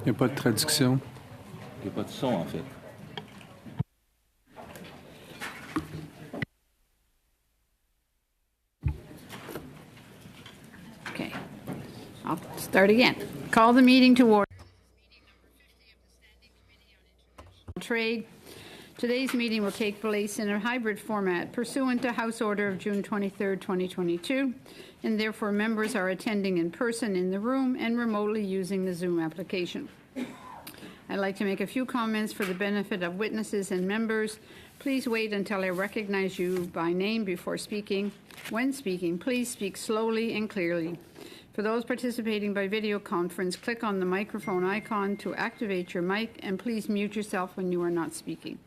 Il n'y a pas de traduction. Il n'y a pas de son, en fait. Okay. I'll start again. Call the meeting to order. Trade. Today's meeting will take place in a hybrid format pursuant to House Order of June 23, 2022, and therefore members are attending in person in the room and remotely using the Zoom application. I'd like to make a few comments for the benefit of witnesses and members. Please wait until I recognize you by name before speaking. When speaking, please speak slowly and clearly. For those participating by video conference, click on the microphone icon to activate your mic, and please mute yourself when you are not speaking.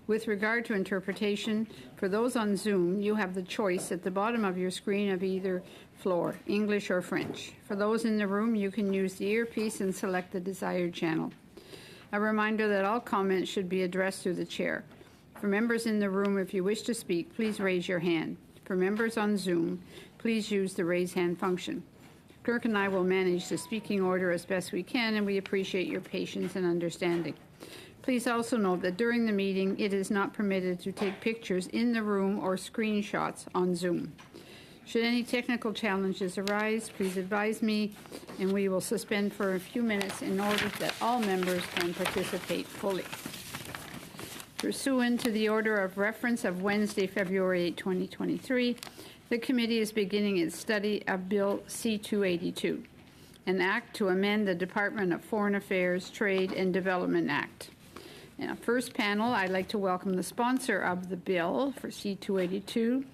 With regard to interpretation, for those on Zoom, you have the choice at the bottom of your screen of either floor, English or French. For those in the room, you can use the earpiece and select the desired channel. A reminder that all comments should be addressed through the chair. For members in the room, if you wish to speak, please raise your hand. For members on Zoom, please use the raise hand function. Clerk and I will manage the speaking order as best we can, and we appreciate your patience and understanding. Please also note that during the meeting, it is not permitted to take pictures in the room or screenshots on Zoom. Should any technical challenges arise, please advise me, and we will suspend for a few minutes in order that all members can participate fully. Pursuant to the order of reference of Wednesday, February 8, 2023, the committee is beginning its study of Bill C-282, an act to amend the Department of Foreign Affairs, Trade and Development Act. In our first panel, I'd like to welcome the sponsor of the bill for C-282,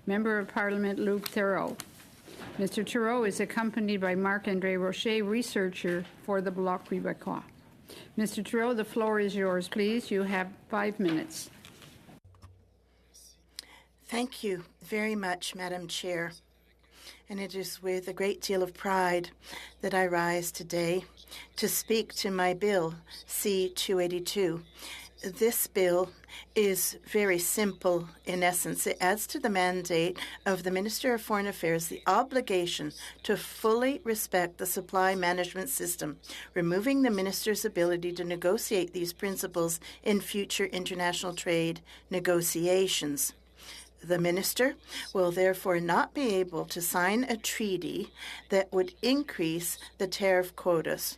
Member of Parliament Luc Theroux. Mr. Theroux is accompanied by Marc-André Rocher, researcher for the Bloc Québécois. Mr. Theroux, the floor is yours, please. You have 5 minutes. Thank you very much, Madam Chair. And it is with a great deal of pride that I rise today to speak to my bill, C-282. This bill is very simple in essence. It adds to the mandate of the Minister of Foreign Affairs the obligation to fully respect the supply management system, removing the minister's ability to negotiate these principles in future international trade negotiations. The minister will therefore not be able to sign a treaty that would increase the tariff quotas,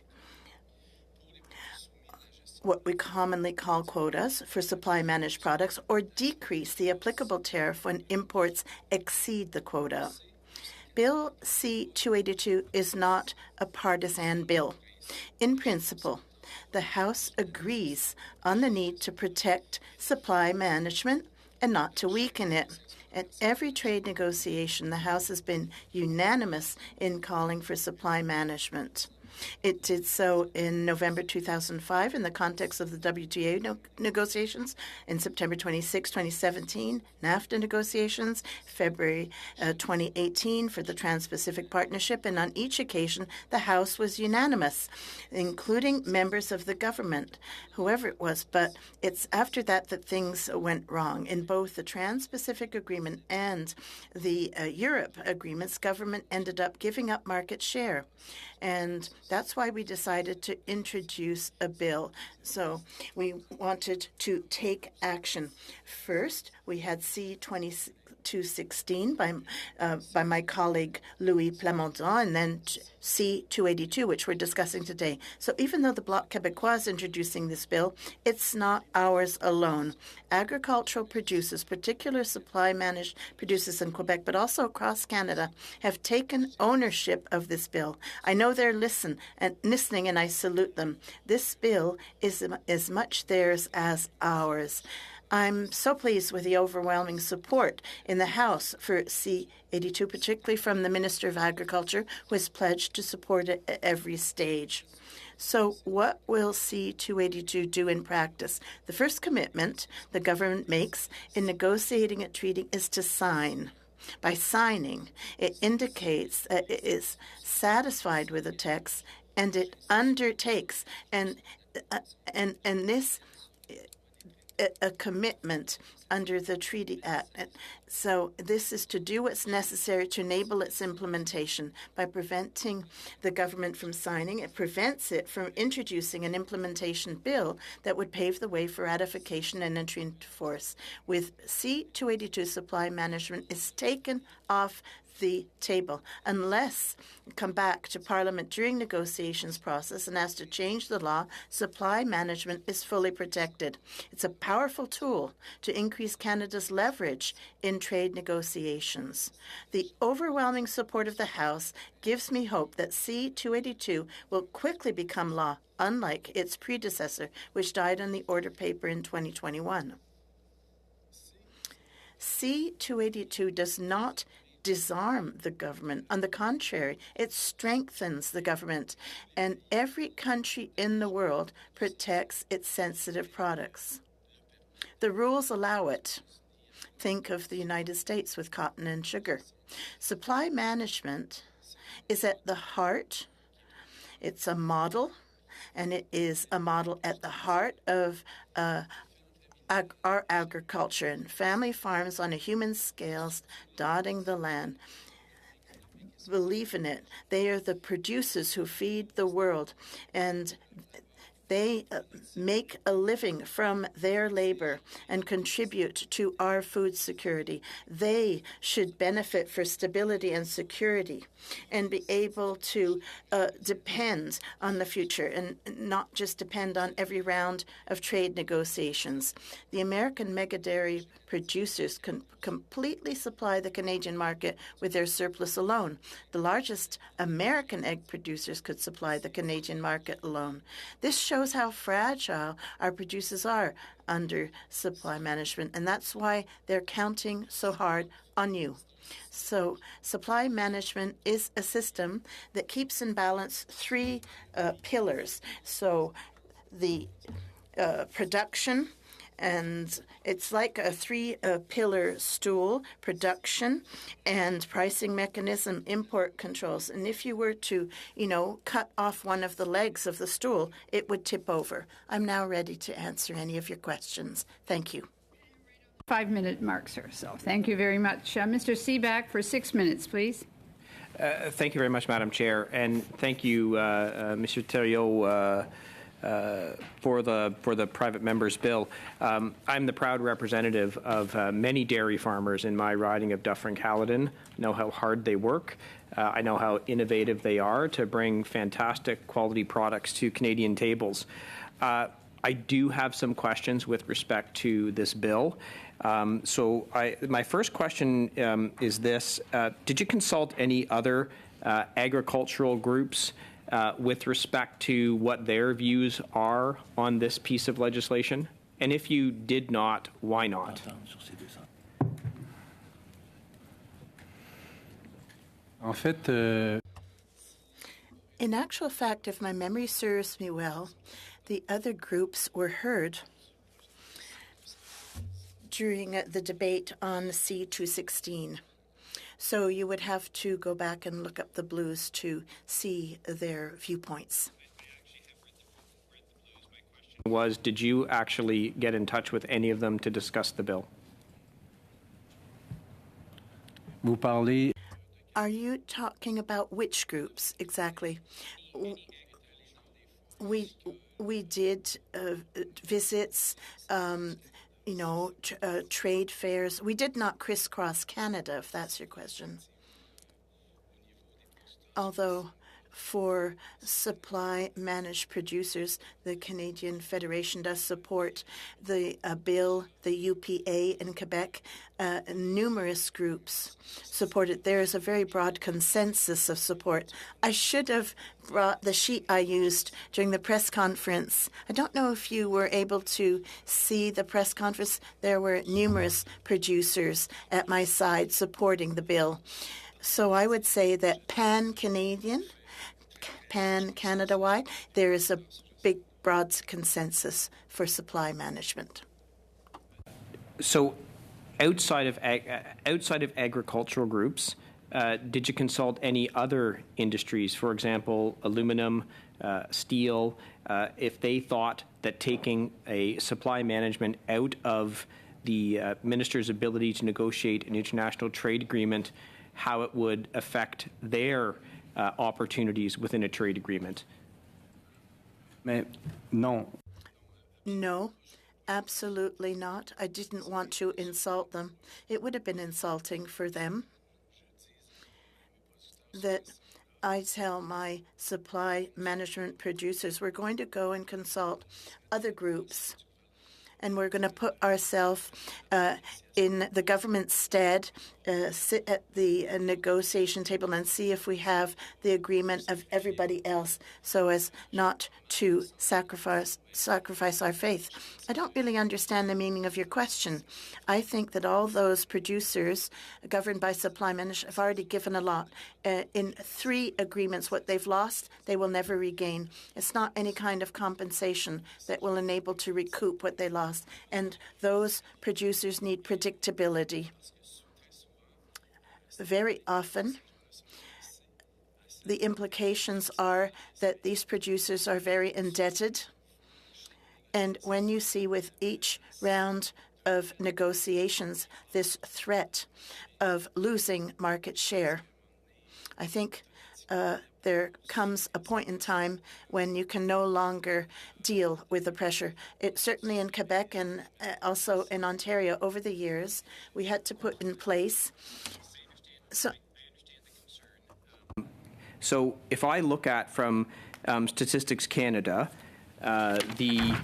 what we commonly call quotas for supply managed products, or decrease the applicable tariff when imports exceed the quota. Bill C-282 is not a partisan bill. In principle, the House agrees on the need to protect supply management and not to weaken it. At every trade negotiation, the House has been unanimous in calling for supply management. It did so in November 2005 in the context of the WTO negotiations, in September 26, 2017, NAFTA negotiations, February 2018 for the Trans-Pacific Partnership, and on each occasion the House was unanimous, including members of the government, whoever it was. But it's after that that things went wrong. In both the Trans-Pacific Agreement and the Europe agreements, government ended up giving up market share. And that's why we decided to introduce a bill. So we wanted to take action. First, we had C-216 by my colleague Louis Plamondon, and then C-282, which we're discussing today. So even though the Bloc Québécois is introducing this bill, it's not ours alone. Agricultural producers, particular supply managed producers in Quebec, but also across Canada, have taken ownership of this bill. I know they're listening, and I salute them. This bill is as much theirs as ours. I'm so pleased with the overwhelming support in the House for C-82, particularly from the Minister of Agriculture, who has pledged to support it at every stage. So what will C-282 do in practice? The first commitment the government makes in negotiating a treaty is to sign. By signing, it indicates that it is satisfied with the text, and it undertakes, and this a commitment under the Treaty Act. So this is to do what's necessary to enable its implementation by preventing the government from signing. It prevents it from introducing an implementation bill that would pave the way for ratification and entry into force. With C-282, supply management is taken off the table unless come back to Parliament during negotiations process and ask to change the law. Supply management is fully protected. It's a powerful tool to increase Canada's leverage in trade negotiations. The overwhelming support of the House gives me hope that C-282 will quickly become law, unlike its predecessor, which died on the order paper in 2021. C-282 does not disarm the government. On the contrary, it strengthens the government, and every country in the world protects its sensitive products. The rules allow it. Think of the United States with cotton and sugar. Supply management is at the heart. It's a model, and it is a model at the heart of our agriculture and family farms on a human scale dotting the land. Believe in it. They are the producers who feed the world, and they make a living from their labor and contribute to our food security. They should benefit for stability and security and be able to depend on the future and not just depend on every round of trade negotiations. The American mega dairy producers can completely supply the Canadian market with their surplus alone. The largest American egg producers could supply the Canadian market alone. This shows how fragile our producers are under supply management, and that's why they're counting so hard on you. So supply management is a system that keeps in balance three pillars. So the production, and it's like a three-pillar stool: production and pricing mechanism, import controls. And if you were to, cut off one of the legs of the stool, it would tip over. I'm now ready to answer any of your questions. Thank you. 5-minute mark, sir. So thank you very much. Mr. Seaback for 6 minutes, please. Thank you very much, Madam Chair, and thank you, Mr. Thériault, for the private member's bill. I'm the proud representative of many dairy farmers in my riding of Dufferin-Caledon. I know how hard they work. I know how innovative they are to bring fantastic quality products to Canadian tables. I do have some questions with respect to this bill. So my first question is this. Did you consult any other agricultural groups with respect to what their views are on this piece of legislation? And if you did not, why not? In actual fact, if my memory serves me well, the other groups were heard during the debate on C-216. So you would have to go back and look up the Blues to see their viewpoints. Did you actually get in touch with any of them to discuss the bill? Are you talking about which groups exactly? We did visits, trade fairs. We did not crisscross Canada, if that's your question. Although for supply-managed producers, the Canadian Federation does support the bill, the UPA in Quebec. Numerous groups support it. There is a very broad consensus of support. I should have brought the sheet I used during the press conference. I don't know if you were able to see the press conference. There were numerous producers at my side supporting the bill. So I would say that pan-Canadian, pan-Canada-wide, there is a big, broad consensus for supply management. So outside of agricultural groups, did you consult any other industries, for example, aluminum, steel, if they thought that taking a supply management out of the minister's ability to negotiate an international trade agreement, how it would affect their opportunities within a trade agreement? Mais non. No, absolutely not. I didn't want to insult them. It would have been insulting for them that I tell my supply management producers we're going to go and consult other groups, and we're going to put ourselves in the government's stead, sit at the negotiation table and see if we have the agreement of everybody else so as not to sacrifice our faith. I don't really understand the meaning of your question. I think that all those producers governed by supply management have already given a lot. In 3 agreements, what they've lost, they will never regain. It's not any kind of compensation that will enable to recoup what they lost. And those producers need predictability. Very often, the implications are that these producers are very indebted. And when you see with each round of negotiations this threat of losing market share, I think there comes a point in time when you can no longer deal with the pressure. It certainly in Quebec and also in Ontario over the years, we had to put in place. So if I look at from Statistics Canada, the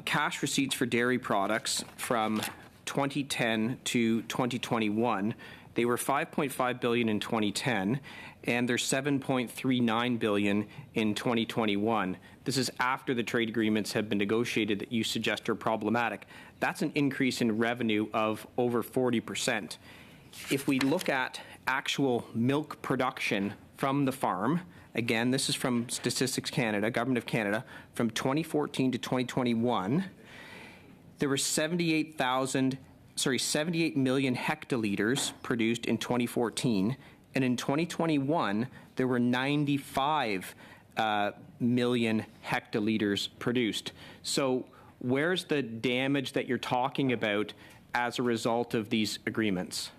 cash receipts for dairy products from 2010 to 2021, they were $5.5 billion in 2010, and they're $7.39 billion in 2021. This is after the trade agreements have been negotiated that you suggest are problematic. That's an increase in revenue of over 40%. If we look at actual milk production from the farm, again, this is from Statistics Canada, Government of Canada, from 2014 to 2021, there were 78 million hectoliters produced in 2014, and in 2021, there were 95 million hectoliters produced. So where's the damage that you're talking about as a result of these agreements?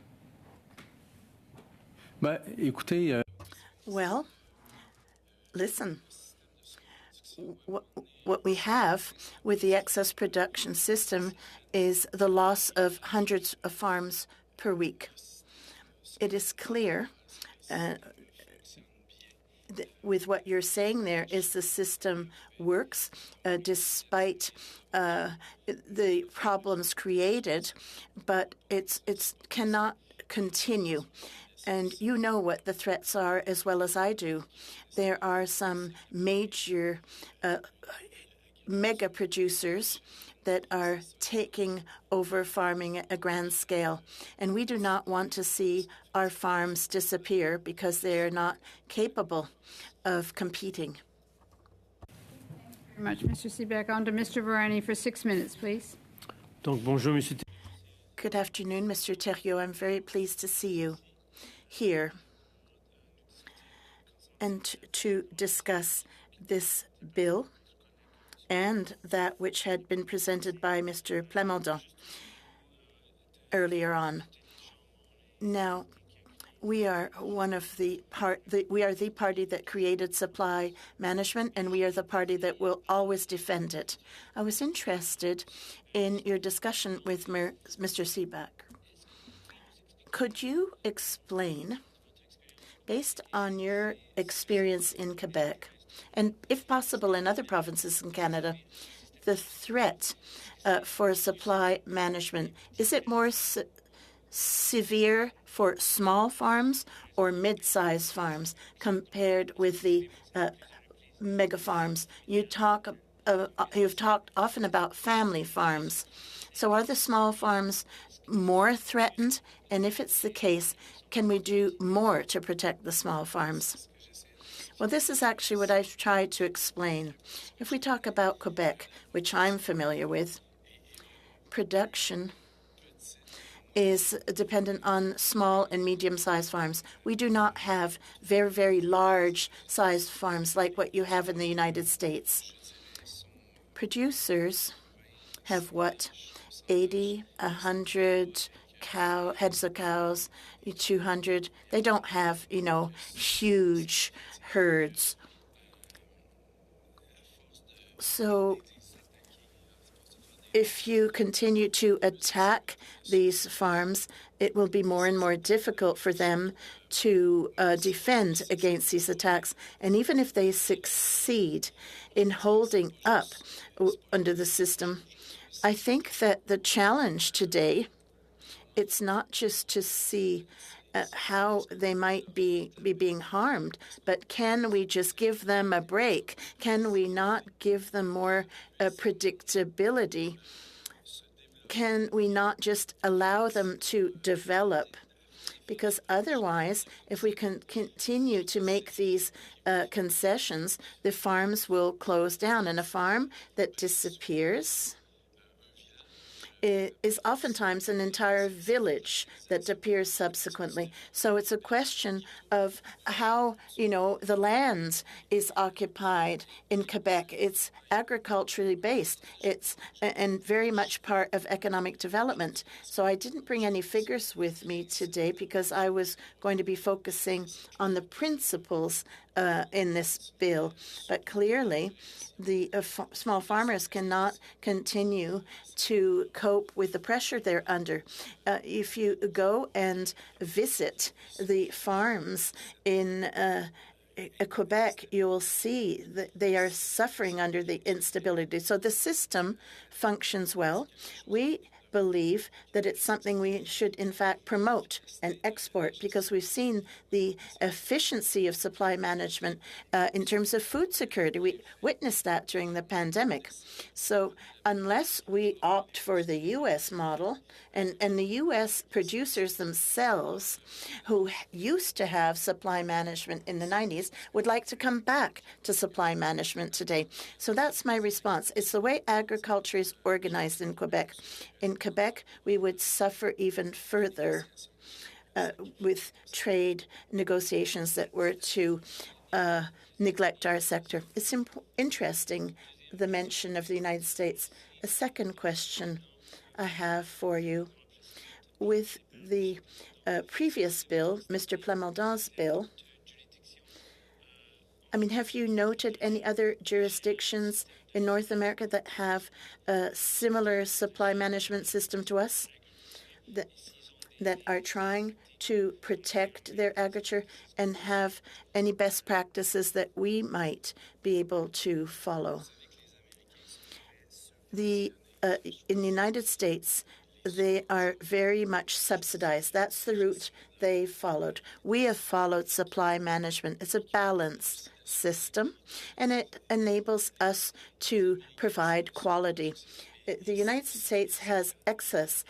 Ben, écoutez, Well, listen, what we have with the excess production system is the loss of hundreds of farms per week. It is clear with what you're saying there is the system works despite the problems created, but it cannot continue. And you know what the threats are as well as I do. There are some major mega producers that are taking over farming at a grand scale. And we do not want to see our farms disappear because they are not capable of competing. Very much, Mr. Seebeck. On to Mr. Varani for 6 minutes, please. Donc, bonjour, Monsieur. Good afternoon, Mr. Thériault. I'm very pleased to see you here and to discuss this bill and that which had been presented by Mr. Plamondon earlier on. Now, we are the party that created supply management, and we are the party that will always defend it. I was interested in your discussion with Mr. Seebeck. Could you explain, based on your experience in Quebec, and if possible in other provinces in Canada, the threat for supply management? Is it more severe for small farms or mid-sized farms compared with the mega farms? You've talked often about family farms. So are the small farms more threatened? And if it's the case, can we do more to protect the small farms? Well, this is actually what I've tried to explain. If we talk about Quebec, which I'm familiar with, production is dependent on small and medium-sized farms. We do not have very, very large-sized farms like what you have in the United States. Producers have what? 80, 100 heads of cows, 200. They don't have, huge herds. So if you continue to attack these farms, it will be more and more difficult for them to defend against these attacks. And even if they succeed in holding up under the system, I think that the challenge today, it's not just to see how they might be being harmed, but can we just give them a break? Can we not give them more predictability? Can we not just allow them to develop? Because otherwise, if we can continue to make these concessions, the farms will close down. And a farm that disappears is oftentimes an entire village that appears subsequently. So it's a question of how, the land is occupied in Quebec. It's agriculturally based. It's and very much part of economic development. So I didn't bring any figures with me today because I was going to be focusing on the principles in this bill. But clearly, the small farmers cannot continue to cope with the pressure they're under. If you go and visit the farms in Quebec, you will see that they are suffering under the instability. So the system functions well. We believe that it's something we should, in fact, promote and export because we've seen the efficiency of supply management in terms of food security. We witnessed that during the pandemic. So unless we opt for the U.S. model, and the U.S. producers themselves, who used to have supply management in the 90s, would like to come back to supply management today. So that's my response. It's the way agriculture is organized in Quebec. In Quebec, we would suffer even further with trade negotiations that were to neglect our sector. It's interesting, the mention of the United States. A second question I have for you. With the previous bill, Mr. Plamondon's bill, have you noted any other jurisdictions in North America that have a similar supply management system to us that are trying to protect their agriculture and have any best practices that we might be able to follow? In the United States, they are very much subsidized. That's the route they followed. We have followed supply management. It's a balanced system, and it enables us to provide quality. The United States has excess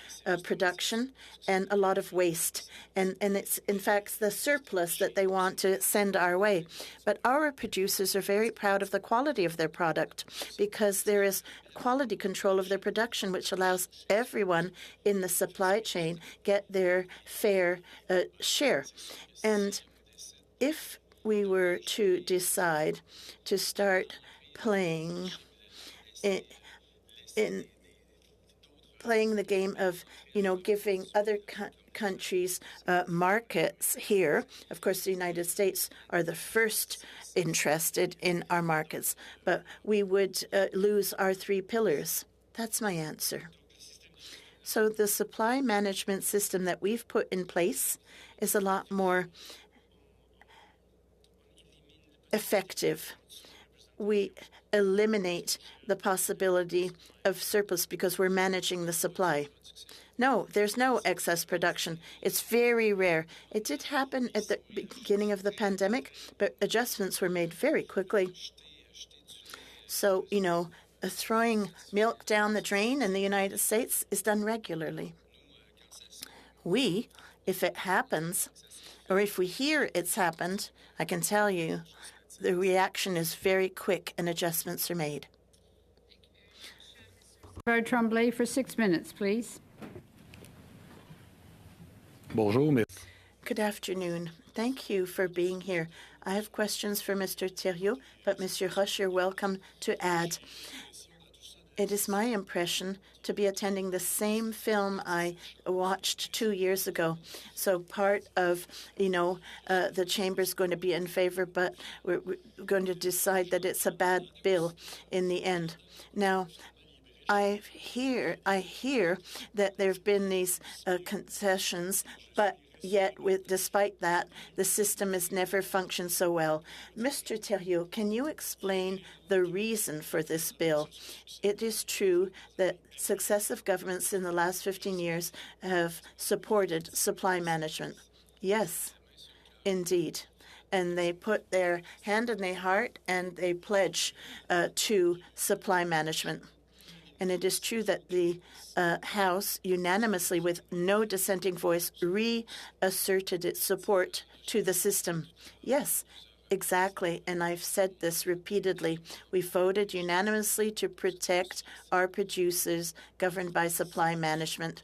production and a lot of waste, and it's, in fact, the surplus that they want to send our way. But our producers are very proud of the quality of their product because there is quality control of their production, which allows everyone in the supply chain get their fair share. And if we were to decide to start playing playing the game of, giving other countries markets here. Of course, the United States are the first interested in our markets, but we would lose our 3 pillars. That's my answer. So the supply management system that we've put in place is a lot more effective. We eliminate the possibility of surplus because we're managing the supply. No, there's no excess production. It's very rare. It did happen at the beginning of the pandemic, but adjustments were made very quickly. So, throwing milk down the drain in the United States is done regularly. We, if it happens, or if we hear it's happened, I can tell you, the reaction is very quick and adjustments are made. Tremblay for 6 minutes, please. Bonjour, mais Good afternoon. Thank you for being here. I have questions for Mr. Thériault, but Mr. Rush, you're welcome to add. It is my impression to be attending the same film I watched 2 years ago. So part of, the chamber's going to be in favor, but we're going to decide that it's a bad bill in the end. Now, I hear that there have been these concessions, but yet, despite that, the system has never functioned so well. Mr. Thériault, can you explain the reason for this bill? It is true that successive governments in the last 15 years have supported supply management. Yes, indeed. And they put their hand in their heart and they pledge to supply management. And it is true that the House unanimously, with no dissenting voice, reasserted its support to the system. Yes, exactly. And I've said this repeatedly. We voted unanimously to protect our producers governed by supply management.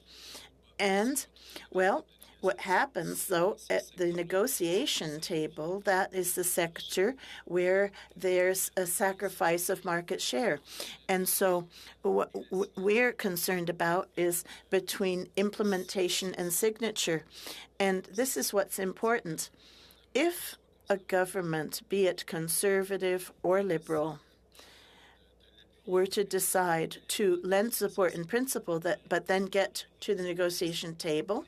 And, well, what happens, though, at the negotiation table, that is the sector where there's a sacrifice of market share. And so what we're concerned about is between implementation and signature. And this is what's important. If a government, be it conservative or liberal, were to decide to lend support in principle, but then get to the negotiation table,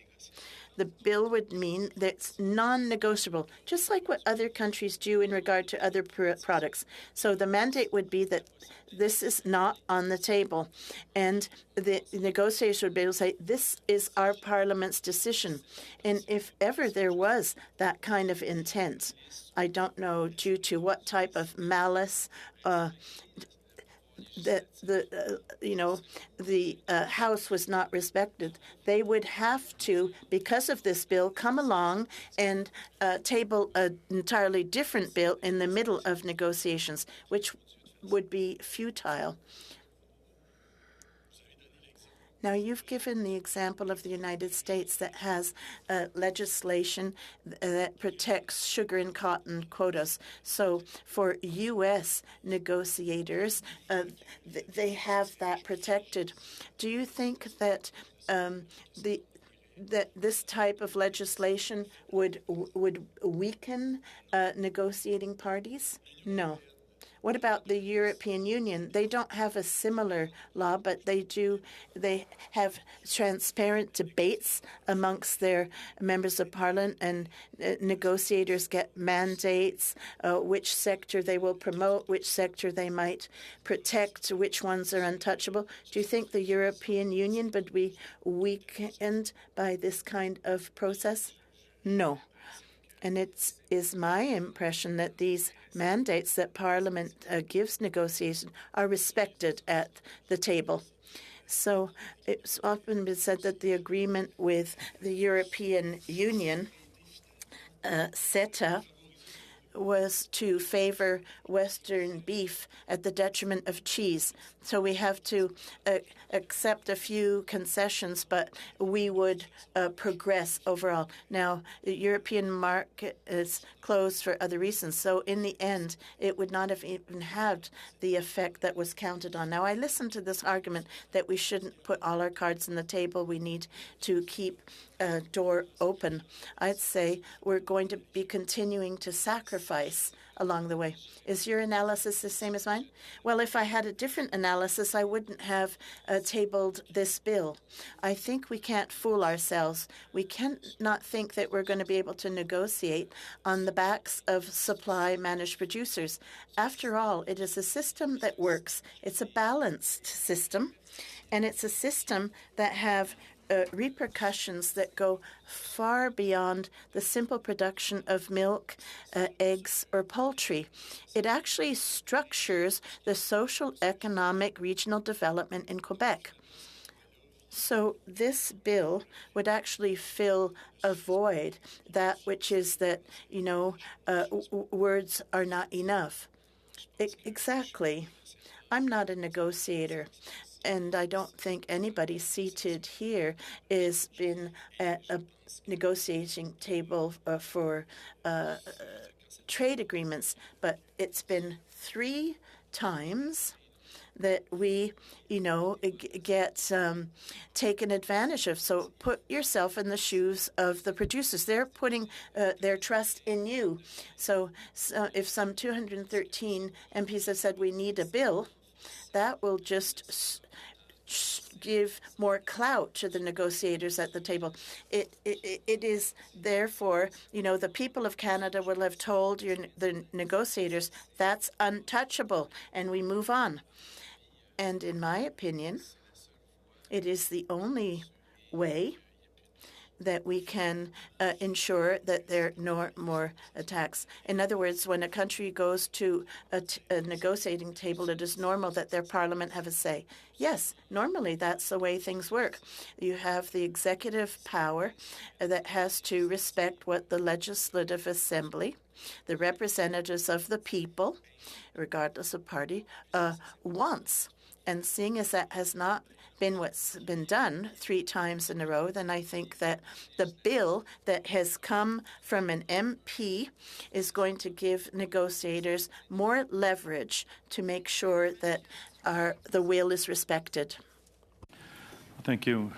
the bill would mean that it's non-negotiable, just like what other countries do in regard to other products. So the mandate would be that this is not on the table. And the negotiators would be able to say, this is our Parliament's decision. And if ever there was that kind of intent, I don't know due to what type of malice that the House was not respected, they would have to, because of this bill, come along and table an entirely different bill in the middle of negotiations, which would be futile. Now, you've given the example of the United States that has legislation that protects sugar and cotton quotas. So for U.S. negotiators, they have that protected. Do you think that that this type of legislation would weaken negotiating parties? No. What about the European Union? They don't have a similar law, but they have transparent debates amongst their members of parliament, and negotiators get mandates, which sector they will promote, which sector they might protect, which ones are untouchable. Do you think the European Union would be weakened by this kind of process? No. And it is my impression that these mandates that Parliament gives negotiation are respected at the table. So it's often been said that the agreement with the European Union, CETA, was to favor Western beef at the detriment of cheese. So we have to accept a few concessions, but we would progress overall. Now, the European market is closed for other reasons. So in the end, it would not have even had the effect that was counted on. Now, I listened to this argument that we shouldn't put all our cards on the table. We need to keep a door open. I'd say we're going to be continuing to sacrifice along the way. Is your analysis the same as mine? Well, if I had a different analysis, I wouldn't have tabled this bill. I think we can't fool ourselves. We cannot think that we're going to be able to negotiate on the backs of supply-managed producers. After all, it is a system that works. It's a balanced system, and it's a system that have repercussions that go far beyond the simple production of milk, eggs, or poultry. It actually structures the social, economic, regional development in Quebec. So this bill would actually fill a void, that which is that, words are not enough. Exactly. I'm not a negotiator. and I don't think anybody seated here has been at a negotiating table for trade agreements, but it's been 3 times that we, get taken advantage of. So put yourself in the shoes of the producers. They're putting their trust in you. So if some 213 MPs have said we need a bill, that will just give more clout to the negotiators at the table. It is therefore, the people of Canada will have told the negotiators that's untouchable, and we move on. And in my opinion, it is the only way that we can ensure that there are no more attacks. In other words, when a country goes to a negotiating table, it is normal that their parliament have a say. Yes, normally that's the way things work. You have the executive power that has to respect what the Legislative Assembly, the representatives of the people, regardless of party, wants. And seeing as that has not been what's been done 3 times in a row, then I think that the bill that has come from an MP is going to give negotiators more leverage to make sure that the will is respected. Thank you.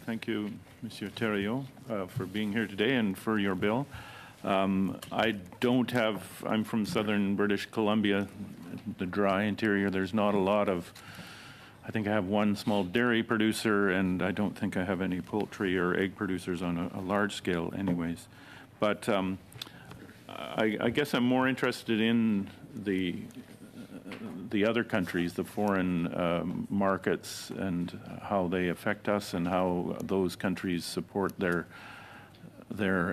Thank you, Monsieur Thériault, for being here today and for your bill. I'm from southern British Columbia, the dry interior. There's not a lot of, I think I have one small dairy producer, and I don't think I have any poultry or egg producers on a large scale anyways. But I guess I'm more interested in the other countries, the foreign markets, and how they affect us and how those countries support their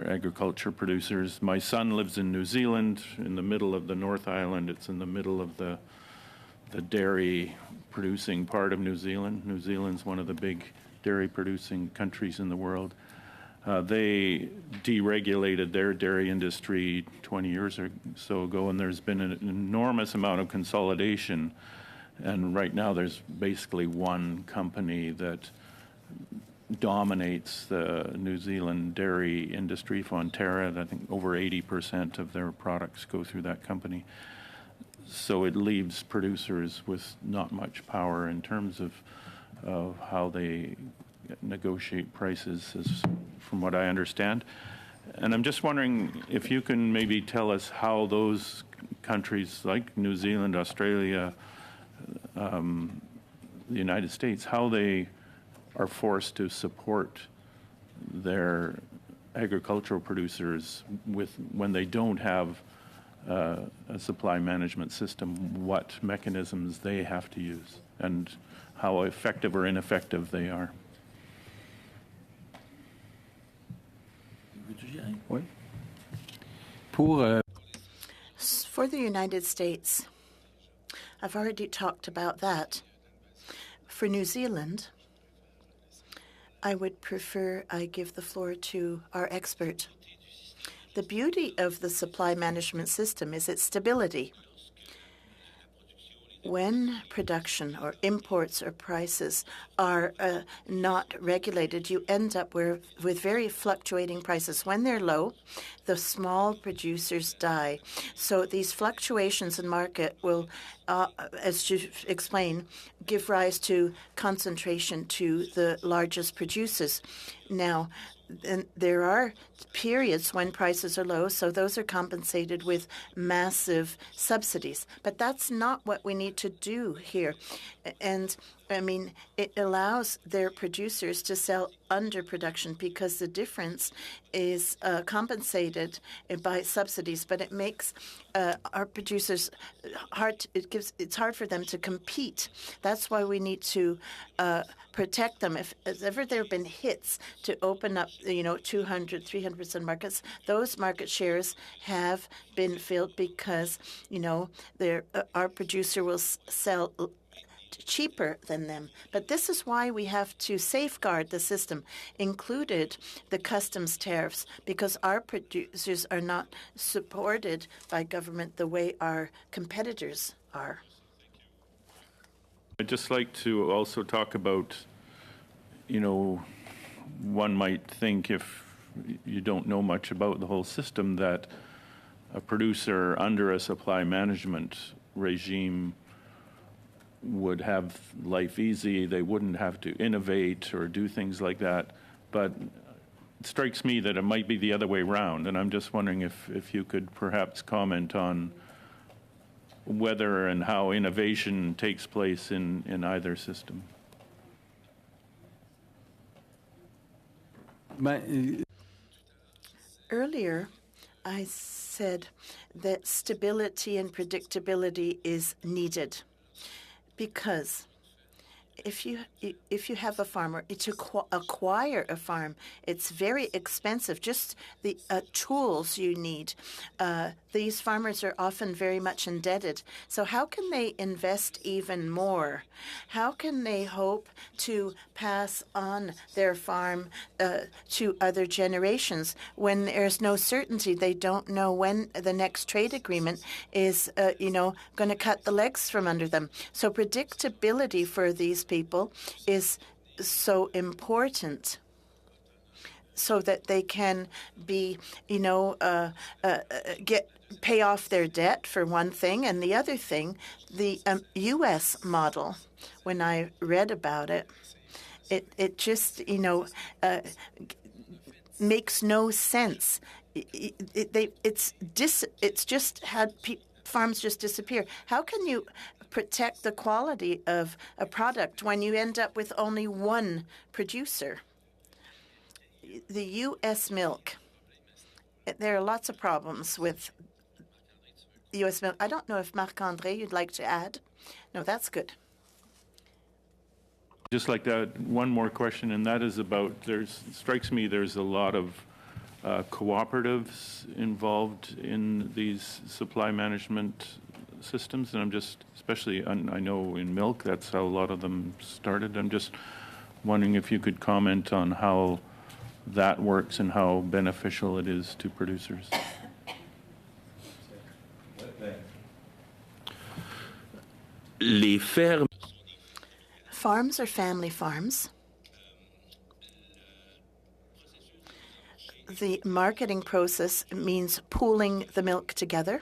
agriculture producers. My son lives in New Zealand, in the middle of the North Island. It's in the middle of the dairy producing part of New Zealand. New Zealand's one of the big dairy producing countries in the world. They deregulated their dairy industry 20 years or so ago, and there's been an enormous amount of consolidation. And right now there's basically one company that dominates the New Zealand dairy industry, Fonterra. I think over 80% of their products go through that company. So it leaves producers with not much power in terms of how they negotiate prices, from what I understand. And I'm just wondering if you can maybe tell us how those countries like New Zealand, Australia, the United States, how they are forced to support their agricultural producers when they don't have a supply management system, what mechanisms they have to use and how effective or ineffective they are. Oui. For the United States, I've already talked about that. For New Zealand, I would prefer I give the floor to our expert. The beauty of the supply management system is its stability. When production or imports or prices are not regulated, you end up with very fluctuating prices. When they're low, the small producers die. So these fluctuations in market will, as you explain, give rise to concentration to the largest producers. Now, and there are periods when prices are low, so those are compensated with massive subsidies. But that's not what we need to do here. And, I mean, it allows their producers to sell under production because the difference is compensated by subsidies, but it makes our producers it's hard for them to compete. That's why we need to protect them. If ever there have been hits to open up, 200, 300% markets, those market shares have been filled because, our producer will sell cheaper than them. But this is why we have to safeguard the system, included the customs tariffs, because our producers are not supported by government the way our competitors are. I'd just like to also talk about, one might think if you don't know much about the whole system that a producer under a supply management regime would have life easy. They wouldn't have to innovate or do things like that. But it strikes me that it might be the other way around, and I'm just wondering if you could perhaps comment on whether and how innovation takes place in either system. Earlier, I said that stability and predictability is needed because if you have a farm or to acquire a farm, it's very expensive. Just the tools you need. These farmers are often very much indebted. So how can they invest even more? How can they hope to pass on their farm to other generations when there's no certainty? They don't know when the next trade agreement is, going to cut the legs from under them. So predictability for these people is so important, so that they can be, pay off their debt for one thing, and the other thing, the U.S. model. When I read about it, it just makes no sense. It's just had farms just disappear. How can you protect the quality of a product when you end up with only one producer? The U.S. milk, there are lots of problems with U.S. milk. I don't know if Marc-André, you'd like to add? No, that's good. Just like that, one more question, and that is about, strikes me there's a lot of cooperatives involved in these supply management systems, and I'm just, especially, I know in milk, that's how a lot of them started. I'm just wondering if you could comment on how that works and how beneficial it is to producers. Farms are family farms. The marketing process means pooling the milk together.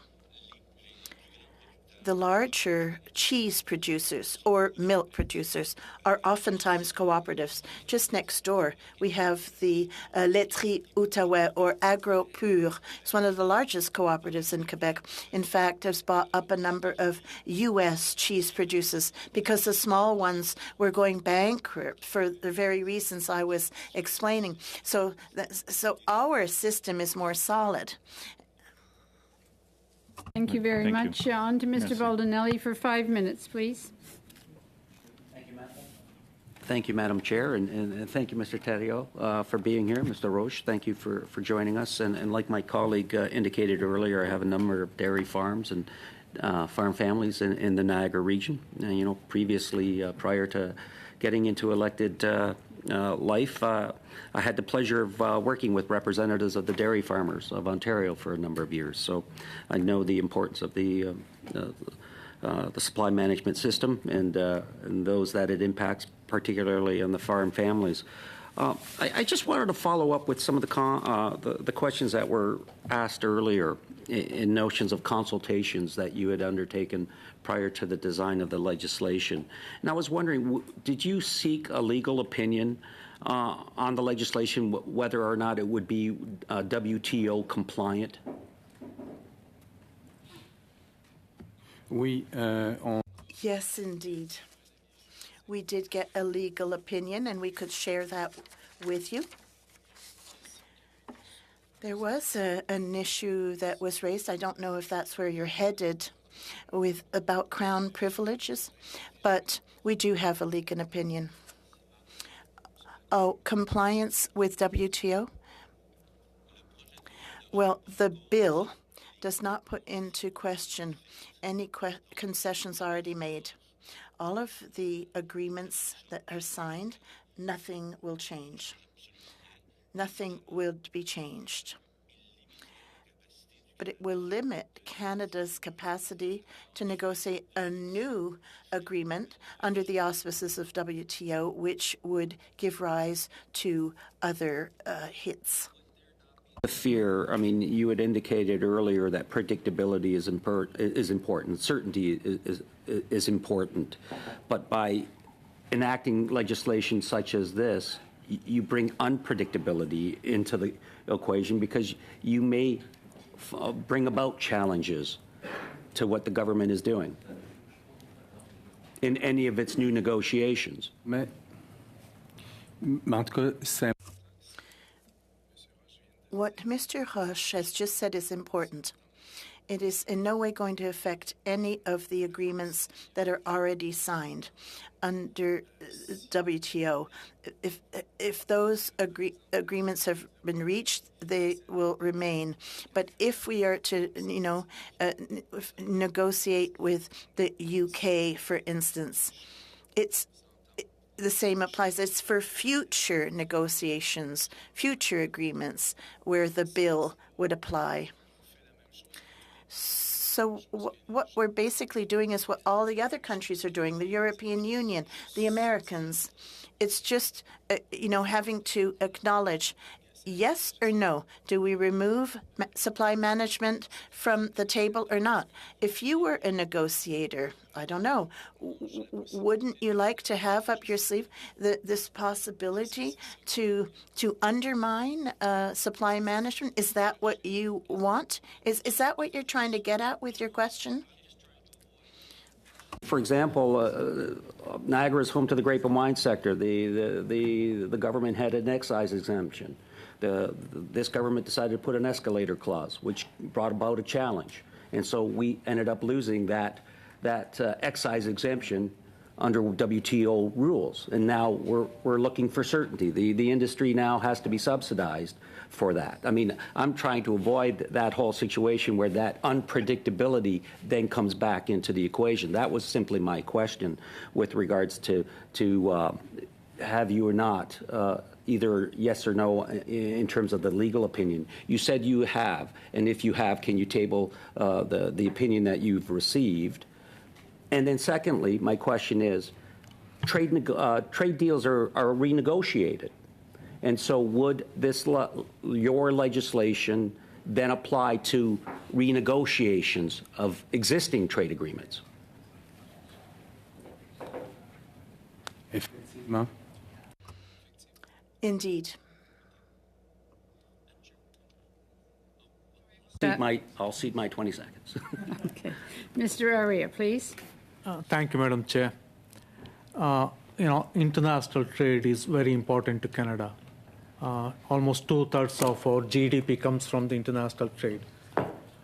The larger cheese producers or milk producers are oftentimes cooperatives. Just next door, we have the Laiterie Outaouais or Agro Pur. It's one of the largest cooperatives in Quebec. In fact, it's bought up a number of U.S. cheese producers because the small ones were going bankrupt for the very reasons I was explaining. So our system is more solid. Thank you very Thank much. you. On to Mr. Merci. Baldinelli for 5 minutes, please. Thank you, Madam Chair, and thank you, Mr. Thériault, for being here. Mr. Roche, thank you for joining us. And like my colleague indicated earlier, I have a number of dairy farms and farm families in the Niagara region. Previously, prior to getting into elected life, I had the pleasure of working with representatives of the dairy farmers of Ontario for a number of years. So I know the importance of the supply management system and those that it impacts, particularly on the farm families. I just wanted to follow up with some of the questions that were asked earlier in notions of consultations that you had undertaken prior to the design of the legislation. And I was wondering, did you seek a legal opinion on the legislation, whether or not it would be WTO compliant? Yes, indeed. We did get a legal opinion, and we could share that with you. There was an issue that was raised. I don't know if that's where you're headed about Crown privileges, but we do have a legal opinion. Oh, compliance with WTO? Well, the bill does not put into question any concessions already made. All of the agreements that are signed, nothing will change. Nothing will be changed. but it will limit Canada's capacity to negotiate a new agreement under the auspices of WTO, which would give rise to other hits. The fear, I mean, you had indicated earlier that predictability is important, certainty is important, but by enacting legislation such as this, you bring unpredictability into the equation because you may bring about challenges to what the government is doing in any of its new negotiations. Mais en tout cas, c'est What Mr. Roche has just said is important. It is in no way going to affect any of the agreements that are already signed under WTO. If those agreements have been reached, they will remain. But if we are to, negotiate with the UK, for instance, the same applies. It's for future negotiations, future agreements where the bill would apply. So what we're basically doing is what all the other countries are doing, the European Union, the Americans. It's just, having to acknowledge, yes or no, do we remove supply management from the table or not? If you were a negotiator, I don't know, wouldn't you like to have up your sleeve this possibility to undermine supply management? Is that what you want? Is that what you're trying to get at with your question? For example, Niagara is home to the grape and wine sector. The government had an excise exemption. This government decided to put an escalator clause, which brought about a challenge. And so we ended up losing that excise exemption under WTO rules. And now we're looking for certainty. The industry now has to be subsidized for that. I mean, I'm trying to avoid that whole situation where that unpredictability then comes back into the equation. That was simply my question with regards to have you or not, either yes or no in terms of the legal opinion. You said you have, and if you have, can you table the opinion that you've received? And then secondly, my question is, trade deals are renegotiated. And so would your legislation then apply to renegotiations of existing trade agreements? effectivement. Indeed. I'll cede my 20 seconds. Okay. Mr. Aria, please. Thank you, Madam Chair. International trade is very important to Canada. Almost 2/3 of our GDP comes from the international trade.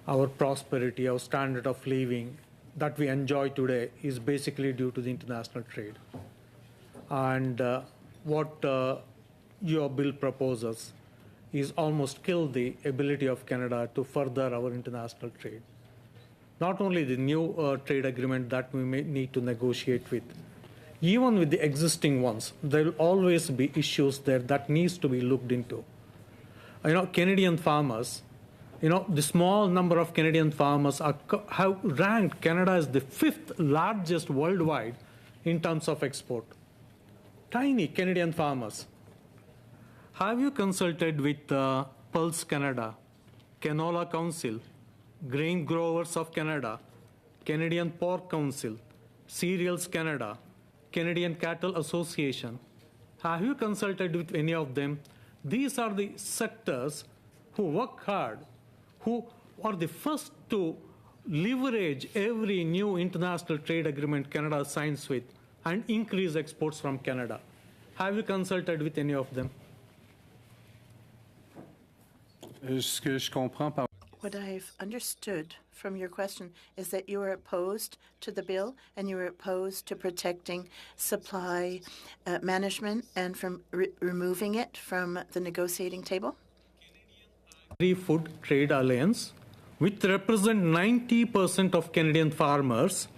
Our prosperity, our standard of living that we enjoy today is basically due to the international trade. And what your bill proposes is almost kill the ability of Canada to further our international trade. Not only the new trade agreement that we may need to negotiate with, even with the existing ones, there will always be issues there that needs to be looked into. Canadian farmers, the small number of Canadian farmers have ranked Canada as the 5th largest worldwide in terms of export. Tiny Canadian farmers. Have you consulted with Pulse Canada, Canola Council, Grain Growers of Canada, Canadian Pork Council, Cereals Canada, Canadian Cattle Association? Have you consulted with any of them? These are the sectors who work hard, who are the first to leverage every new international trade agreement Canada signs with and increase exports from Canada. Have you consulted with any of them? Ce que je comprends par What I've understood from your question is that you are opposed to the bill and you are opposed to protecting supply management and from removing it from the negotiating table? Agri-Food Trade Alliance, which represent 90% of Canadian farmers,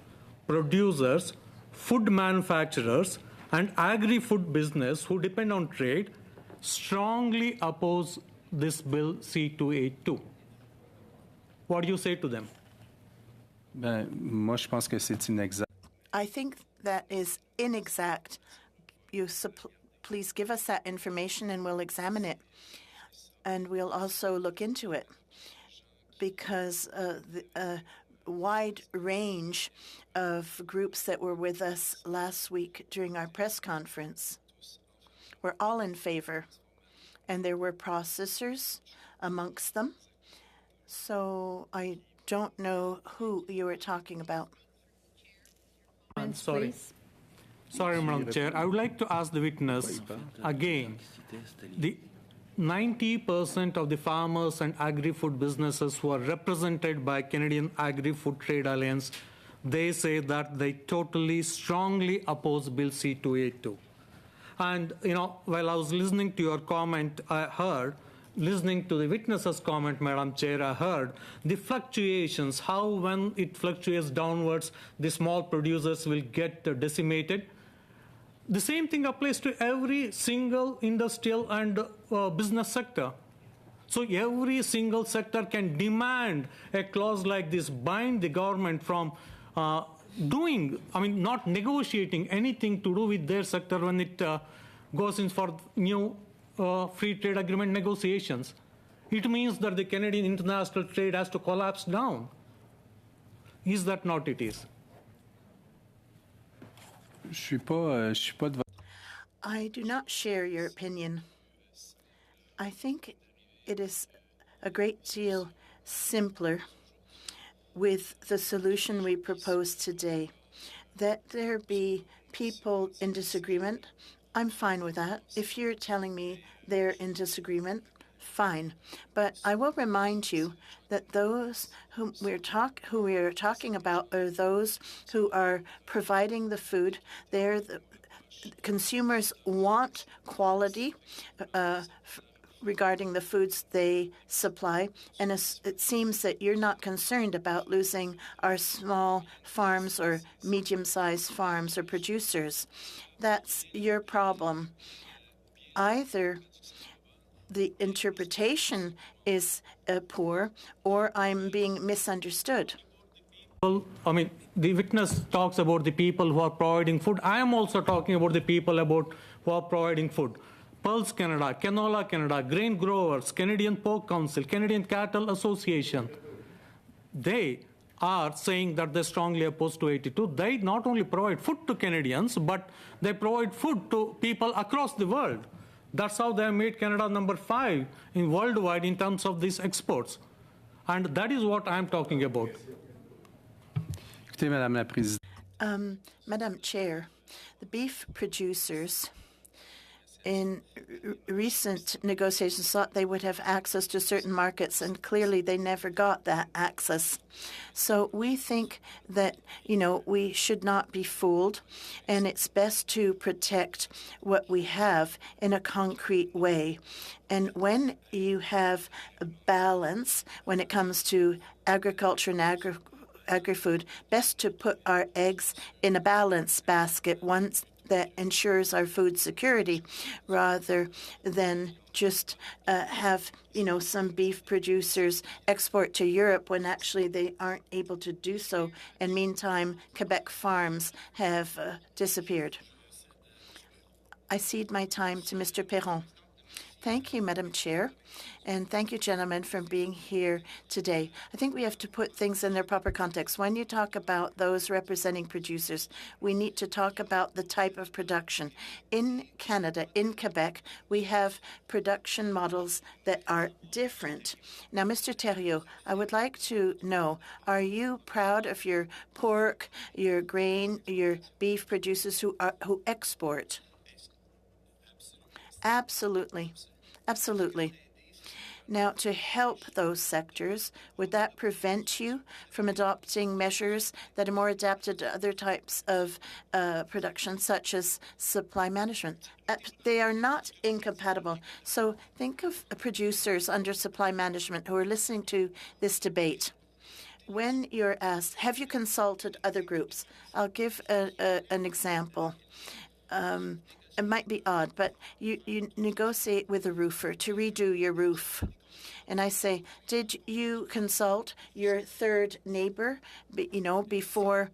producers, food manufacturers, and agri-food business who depend on trade, strongly oppose this bill C-282. What do you say to them? Moi, je pense que c'est inexact. I think that is inexact. Please give us that information and we'll examine it. And we'll also look into it because the wide range of groups that were with us last week during our press conference were all in favor. And there were processors amongst them. So I don't know who you were talking about. Sorry. Please. Sorry, Madam Chair. I would like to ask the witness again. The 90% of the farmers and agri-food businesses who are represented by Canadian Agri-Food Trade Alliance, they say that they totally, strongly oppose Bill C-282. And, while I was listening to your comment, I heard, listening to the witness's comment, Madam Chair, I heard the fluctuations, how when it fluctuates downwards, the small producers will get decimated. The same thing applies to every single industrial and business sector. So every single sector can demand a clause like this, bind the government from not negotiating anything to do with their sector when it goes in for new free trade agreement negotiations. It means that the Canadian international trade has to collapse down. Is that not it is? Je suis pas de I do not share your opinion. I think it is a great deal simpler with the solution we propose today. That there be people in disagreement, I'm fine with that. If you're telling me they're in disagreement, fine. But I will remind you that those who we are talking about are those who are providing the food. They're the consumers want quality regarding the foods they supply, and it seems that you're not concerned about losing our small farms or medium-sized farms or producers. That's your problem. Either the interpretation is poor or I'm being misunderstood. The witness talks about the people who are providing food. I am also talking about the people who are providing food. Pulse Canada, Canola Canada, Grain Growers, Canadian Pork Council, Canadian Cattle Association. They are saying that they're strongly opposed to 82. They not only provide food to Canadians, but they provide food to people across the world. That's how they have made Canada number 5 in worldwide in terms of these exports. And that is what I'm talking about. Écoutez, Madame la Présidente. Madam Chair, the beef producers in recent negotiations thought they would have access to certain markets, and clearly they never got that access. So we think that, we should not be fooled, and it's best to protect what we have in a concrete way. And when you have a balance, when it comes to agriculture and agri-food, best to put our eggs in a balanced basket, once that ensures our food security, rather than just have, some beef producers export to Europe when actually they aren't able to do so. And meantime, Quebec farms have disappeared. I cede my time to Mr. Perron. Thank you, Madam Chair, and thank you, gentlemen, for being here today. I think we have to put things in their proper context. When you talk about those representing producers, we need to talk about the type of production. In Canada, in Quebec, we have production models that are different. Now, Mr. Theriault, I would like to know, are you proud of your pork, your grain, your beef producers who export? Absolutely. Absolutely. Now, to help those sectors, would that prevent you from adopting measures that are more adapted to other types of production, such as supply management? They are not incompatible. So think of producers under supply management who are listening to this debate. When you're asked, have you consulted other groups? I'll give an example. it might be odd, but you negotiate with a roofer to redo your roof. And I say, did you consult your third neighbor, before,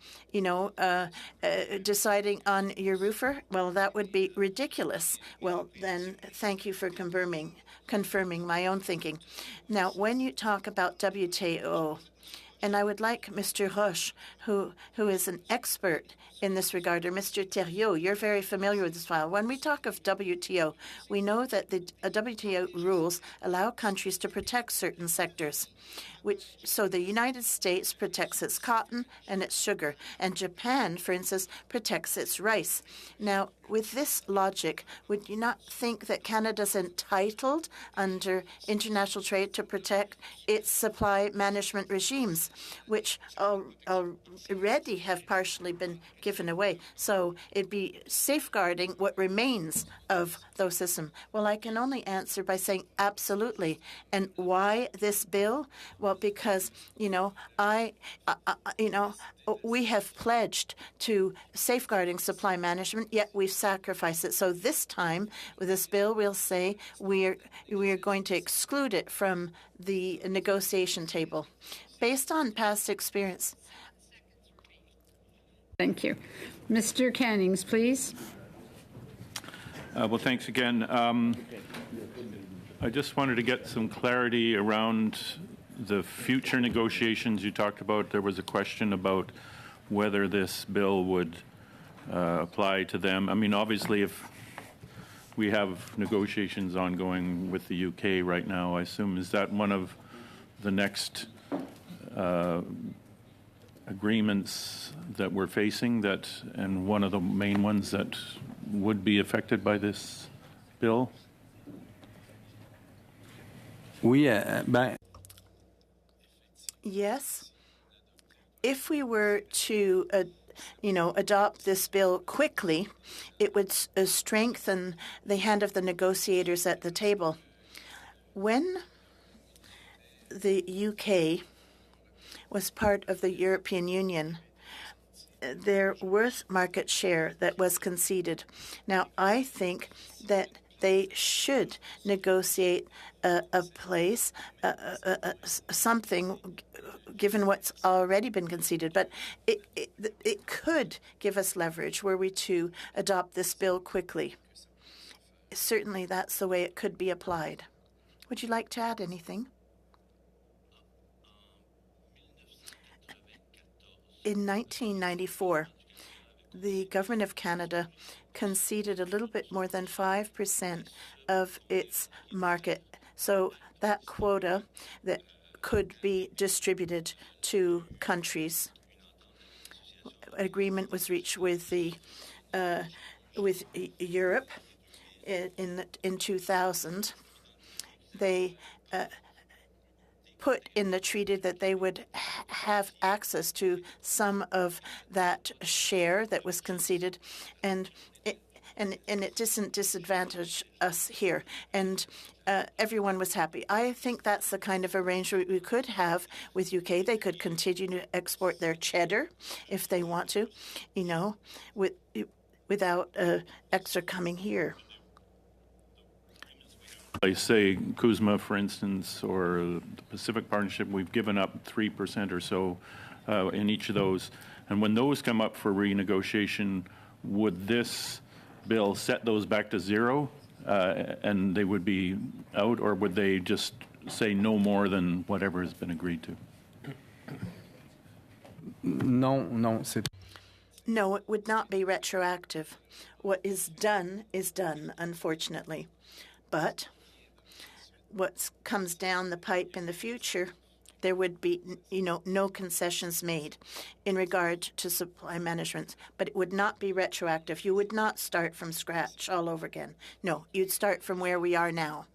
deciding on your roofer? Well, that would be ridiculous. Well, then thank you for confirming my own thinking. Now, when you talk about WTO, and I would like Mr. Roche, who is an expert in this regard, or Mr. Thériault, you're very familiar with this file. When we talk of WTO, we know that the WTO rules allow countries to protect certain sectors. So the United States protects its cotton and its sugar, and Japan, for instance, protects its rice. Now, with this logic, would you not think that Canada's entitled under international trade to protect its supply management regimes, which already have partially been given away? So it'd be safeguarding what remains of those systems. Well, I can only answer by saying absolutely. And why this bill? Well, because, we have pledged to safeguarding supply management, yet we've sacrificed it. So this time, with this bill, we'll say we are going to exclude it from the negotiation table based on past experience. Thank you. Mr. Cannings, please. Well, thanks again. I just wanted to get some clarity around the future negotiations you talked about. There was a question about whether this bill would apply to them. I mean, obviously, if we have negotiations ongoing with the UK right now, I assume, is that one of the next agreements that we're facing, and one of the main ones that would be affected by this bill? Yes. If we were to, adopt this bill quickly, it would strengthen the hand of the negotiators at the table. When the UK was part of the European Union, there was market share that was conceded. Now, I think that they should negotiate a place, something, given what's already been conceded. But it could give us leverage were we to adopt this bill quickly. Certainly, that's the way it could be applied. Would you like to add anything? In 1994, the Government of Canada conceded a little bit more than 5% of its market. So that quota that could be distributed to countries. An agreement was reached with with Europe in 2000. They put in the treaty that they would have access to some of that share that was conceded, and it didn't disadvantage us here, and everyone was happy. I think that's the kind of arrangement we could have with UK. They could continue to export their cheddar if they want to, without extra coming here. I say Kuzma, for instance, or the Pacific Partnership, we've given up 3% or so in each of those. And when those come up for renegotiation, would this bill set those back to zero and they would be out, or would they just say no more than whatever has been agreed to? No, it would not be retroactive. What is done, unfortunately. But what comes down the pipe in the future, there would be, no concessions made in regard to supply management. But it would not be retroactive. You would not start from scratch all over again. No, you'd start from where we are now.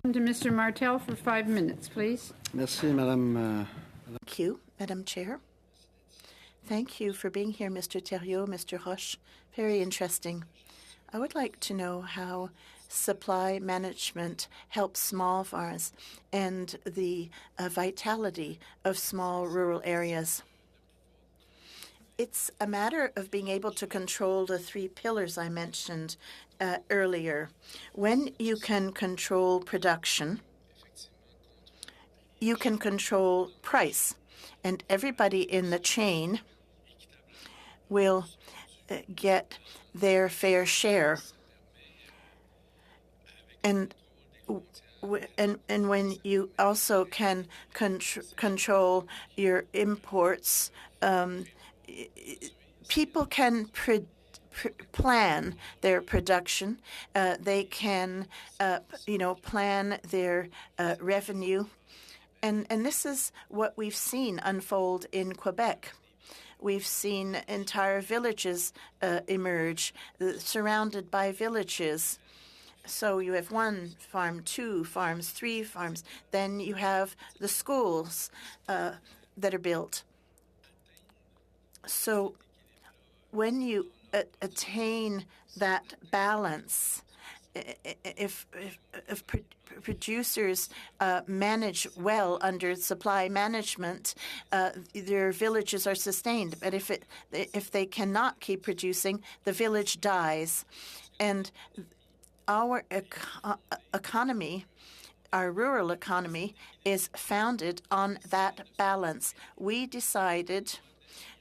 To Mr. Martel for 5 minutes, please. Merci, Madame. Thank you, Madam Chair. Thank you for being here, Mr. Thériault, Mr. Roche. Very interesting. I would like to know how supply management helps small farms and the vitality of small rural areas. It's a matter of being able to control the three pillars I mentioned earlier. When you can control production, you can control price, and everybody in the chain will get their fair share. And when you also can control your imports, people can plan their production. They can, plan their revenue. And this is what we've seen unfold in Quebec. We've seen entire villages emerge, surrounded by villages. So you have one farm, two farms, three farms. Then you have the schools that are built. So when you attain that balance, if producers manage well under supply management, their villages are sustained. But if they cannot keep producing, the village dies. And our economy, our rural economy, is founded on that balance. We decided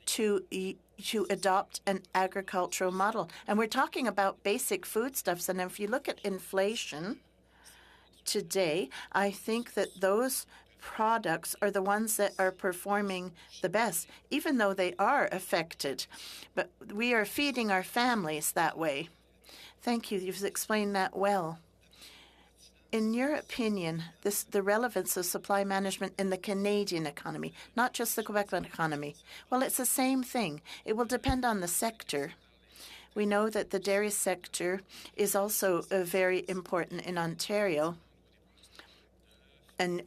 to adopt an agricultural model. And we're talking about basic foodstuffs. And if you look at inflation today, I think that those products are the ones that are performing the best, even though they are affected. But we are feeding our families that way. Thank you. You've explained that well. In your opinion, the relevance of supply management in the Canadian economy, not just the Quebec economy, well, it's the same thing. It will depend on the sector. We know that the dairy sector is also very important in Ontario, and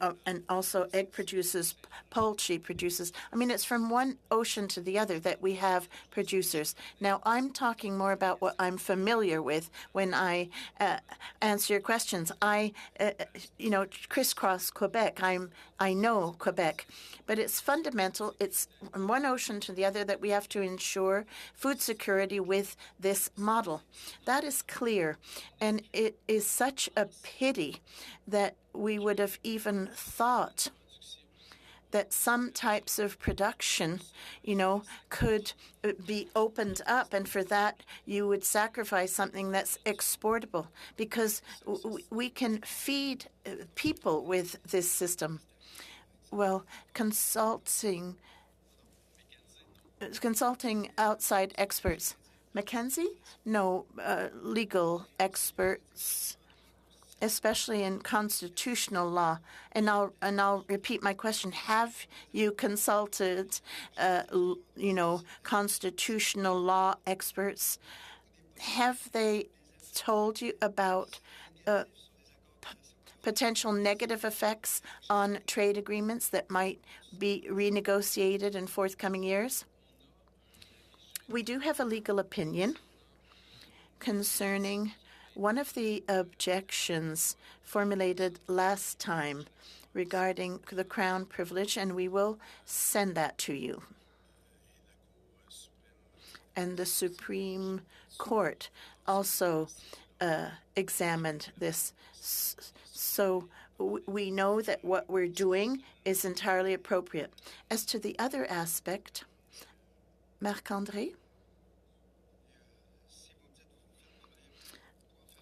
also egg producers, poultry producers. I mean, it's from one ocean to the other that we have producers. Now, I'm talking more about what I'm familiar with when I answer your questions. I, crisscross Quebec. I know Quebec. But it's fundamental. It's from one ocean to the other that we have to ensure food security with this model. That is clear. And it is such a pity that we would have even thought that some types of production, could be opened up, and for that you would sacrifice something that's exportable, because we can feed people with this system. Well, consulting outside experts. Mackenzie? No, legal experts, especially in constitutional law. And I'll repeat my question. Have you consulted, constitutional law experts? Have they told you about potential negative effects on trade agreements that might be renegotiated in forthcoming years? We do have a legal opinion concerning one of the objections formulated last time regarding the Crown privilege, and we will send that to you. And the Supreme Court also examined this. So we know that what we're doing is entirely appropriate. As to the other aspect, Marc-André?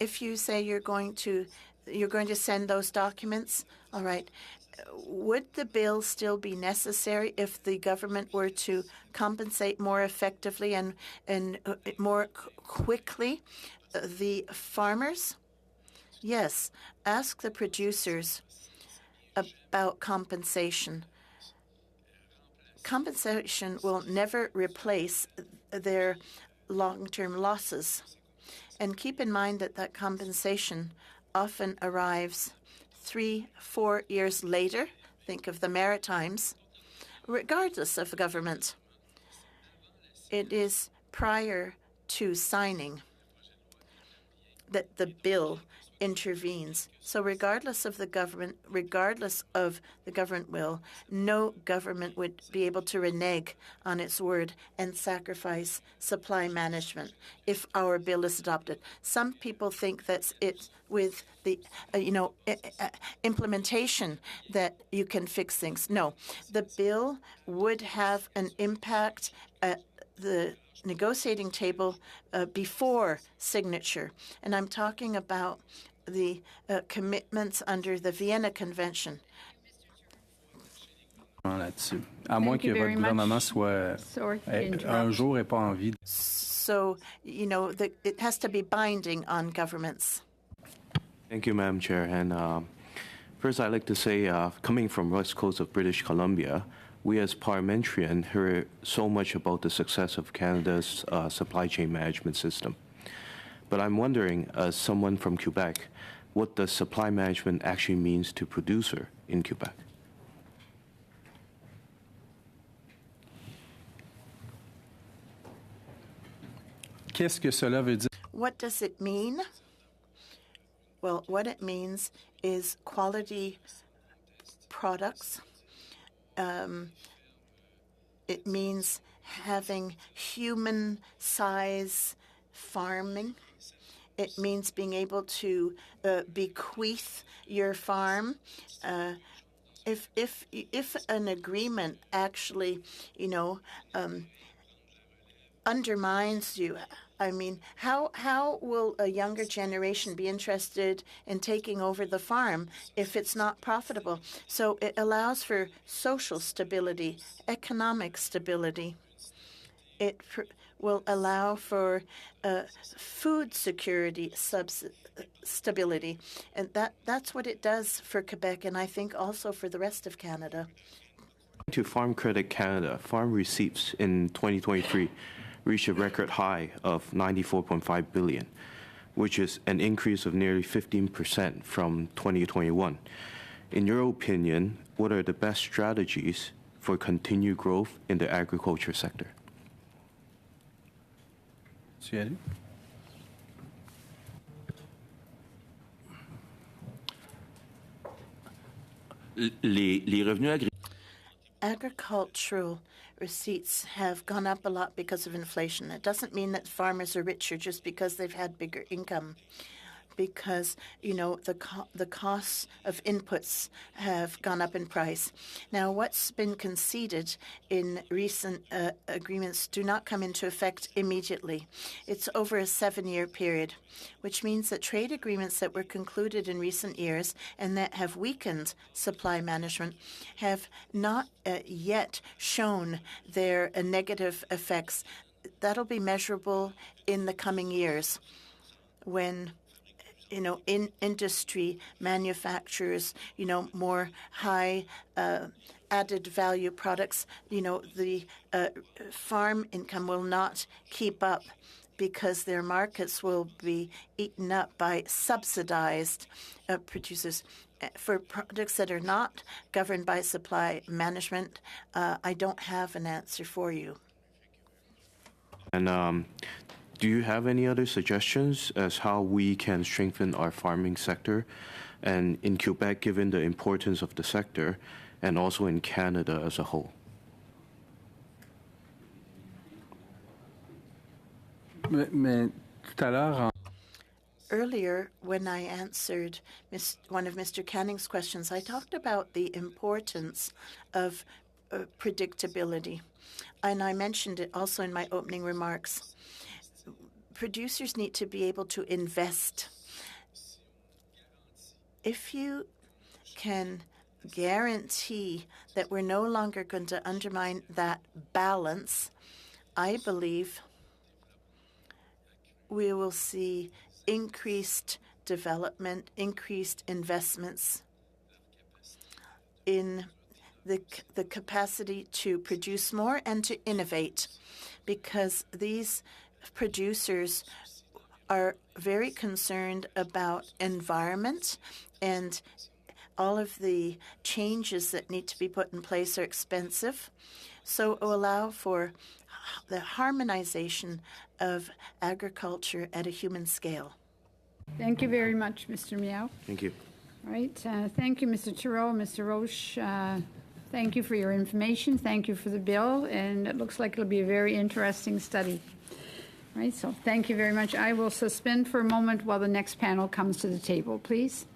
If you say you're going to send those documents, all right. Would the bill still be necessary if the government were to compensate more effectively and more quickly the farmers? Yes. Ask the producers about compensation. Compensation will never replace their long-term losses. And keep in mind that compensation often arrives 3-4 years later. Think of the Maritimes, regardless of the government. It is prior to signing that the bill intervenes. So regardless of the government will, no government would be able to renege on its word and sacrifice supply management if our bill is adopted. Some people think that it's with the implementation that you can fix things. No, the bill would have an impact at the negotiating table before signature. And I'm talking about the commitments under the Vienna Convention. Là-dessus. À moins que you votre very much. gouvernement soit Sorry to un interrupt. jour ait pas envie. So, it has to be binding on governments. Thank you, Madam Chair. And first, I'd like to say, coming from West Coast of British Columbia, we as parliamentarians heard so much about the success of Canada's supply chain management system. But I'm wondering, as someone from Quebec, what does supply management actually means to producer in Quebec? Qu'est-ce que cela veut dire? What does it mean? Well, what it means is quality products. It means having human-size farming. It means being able to bequeath your farm. If an agreement actually, undermines you, I mean, how will a younger generation be interested in taking over the farm if it's not profitable? So it allows for social stability, economic stability. It will allow for food security stability. And that's what it does for Quebec, and I think also for the rest of Canada. To Farm Credit Canada, farm receipts in 2023 reached a record high of $94.5 billion, which is an increase of nearly 15% from 2021. In your opinion, what are the best strategies for continued growth in the agriculture sector? CIIT? Les revenus agricoles. Agricultural receipts have gone up a lot because of inflation. It doesn't mean that farmers are richer just because they've had bigger income, because the costs of inputs have gone up in price. Now, what's been conceded in recent agreements do not come into effect immediately. It's over a 7-year period, which means that trade agreements that were concluded in recent years and that have weakened supply management have not yet shown their negative effects. That'll be measurable in the coming years when in industry manufactures, more high added value products, the farm income will not keep up because their markets will be eaten up by subsidized producers. For products that are not governed by supply management, I don't have an answer for you. And do you have any other suggestions as how we can strengthen our farming sector, and in Quebec, given the importance of the sector, and also in Canada as a whole? Mais tout à l'heure, Earlier, when I answered one of Mr. Canning's questions, I talked about the importance of predictability, and I mentioned it also in my opening remarks. Producers need to be able to invest. If you can guarantee that we're no longer going to undermine that balance, I believe we will see increased development, increased investments in the capacity to produce more and to innovate, because these producers are very concerned about environment, and all of the changes that need to be put in place are expensive. So it will allow for the harmonization of agriculture at a human scale. Thank you very much, Mr. Meow. Thank you. All right. Thank you, Mr. Thoreau, Mr. Roche. Thank you for your information. Thank you for the bill. And it looks like it'll be a very interesting study. All right. So thank you very much. I will suspend for a moment while the next panel comes to the table, please.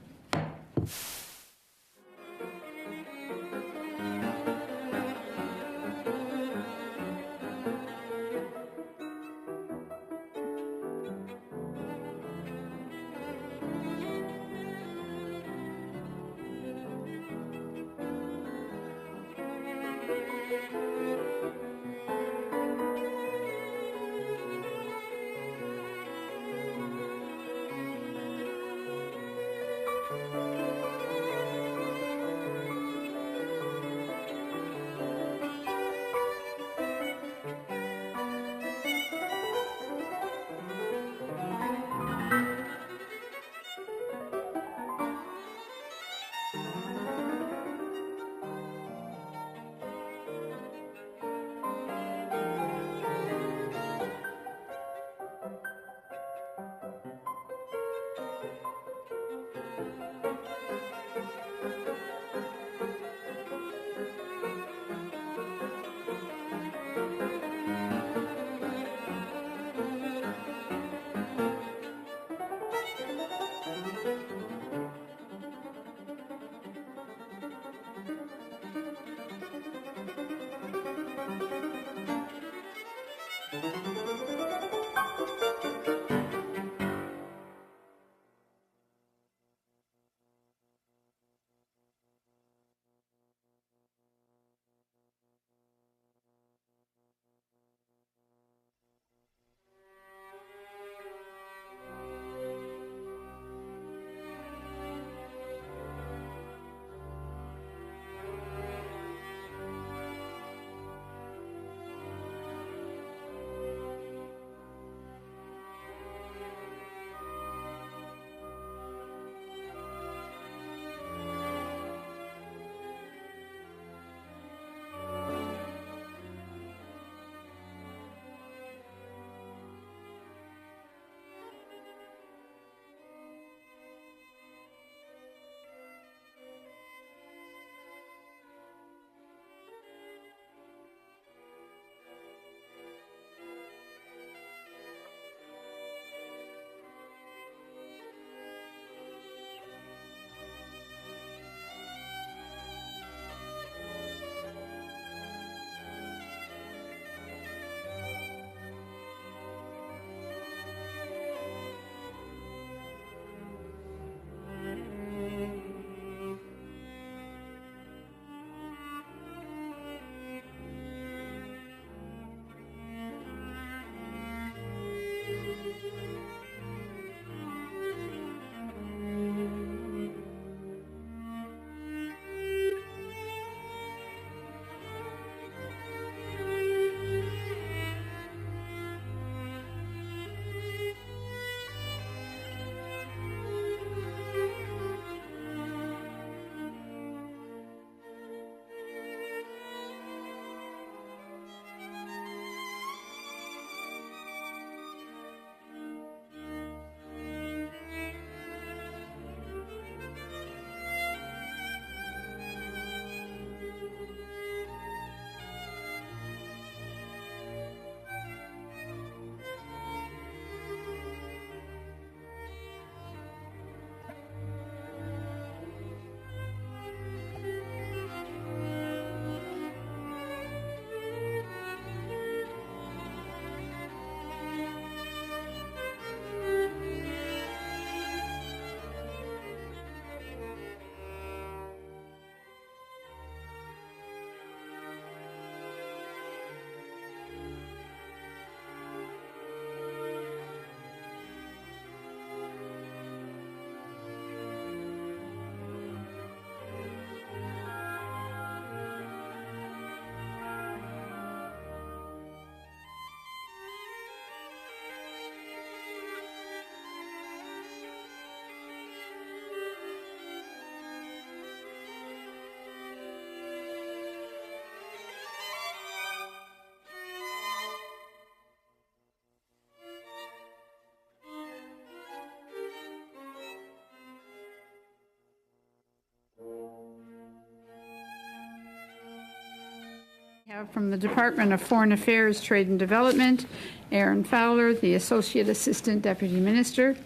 have from the Department of Foreign Affairs, Trade and Development, Aaron Fowler, the Associate Assistant Deputy Minister,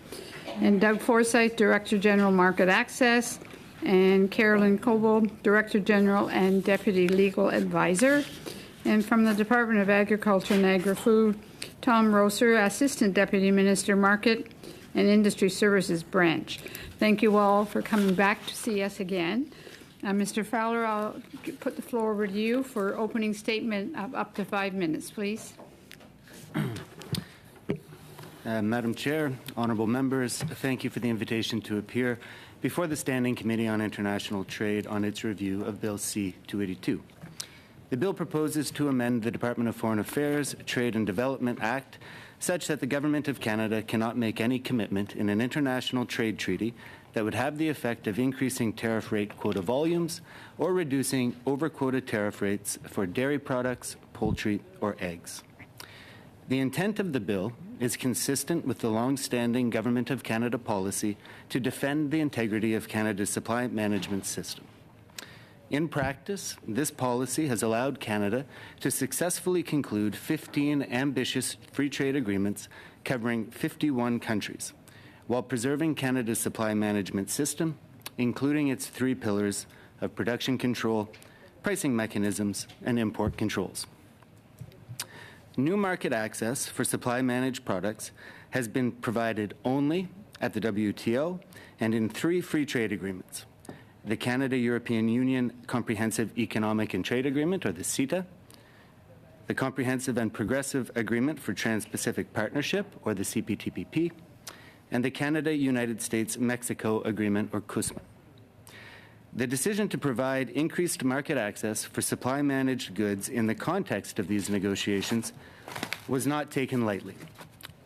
and Doug Forsyth, Director General Market Access, and Carolyn Coble, Director General and Deputy Legal Advisor. And from the Department of Agriculture and Agri-Food, Tom Roser, Assistant Deputy Minister, Market and Industry Services Branch. Thank you all for coming back to see us again. Mr. Fowler, I'll put the floor over to you for opening statement of up to 5 minutes, please. Madam Chair, honourable members, thank you for the invitation to appear before the Standing Committee on International Trade on its review of Bill C-282. The bill proposes to amend the Department of Foreign Affairs Trade and Development Act such that the Government of Canada cannot make any commitment in an international trade treaty that would have the effect of increasing tariff rate quota volumes or reducing over-quota tariff rates for dairy products, poultry, or eggs. The intent of the bill is consistent with the long-standing Government of Canada policy to defend the integrity of Canada's supply management system. In practice, this policy has allowed Canada to successfully conclude 15 ambitious free trade agreements covering 51 countries, while preserving Canada's supply management system, including its 3 pillars of production control, pricing mechanisms, and import controls. New market access for supply-managed products has been provided only at the WTO and in 3 free trade agreements: the Canada-European Union Comprehensive Economic and Trade Agreement, or the CITA, the Comprehensive and Progressive Agreement for Trans-Pacific Partnership, or the CPTPP, and the Canada-United States-Mexico Agreement, or CUSMA. The decision to provide increased market access for supply-managed goods in the context of these negotiations was not taken lightly.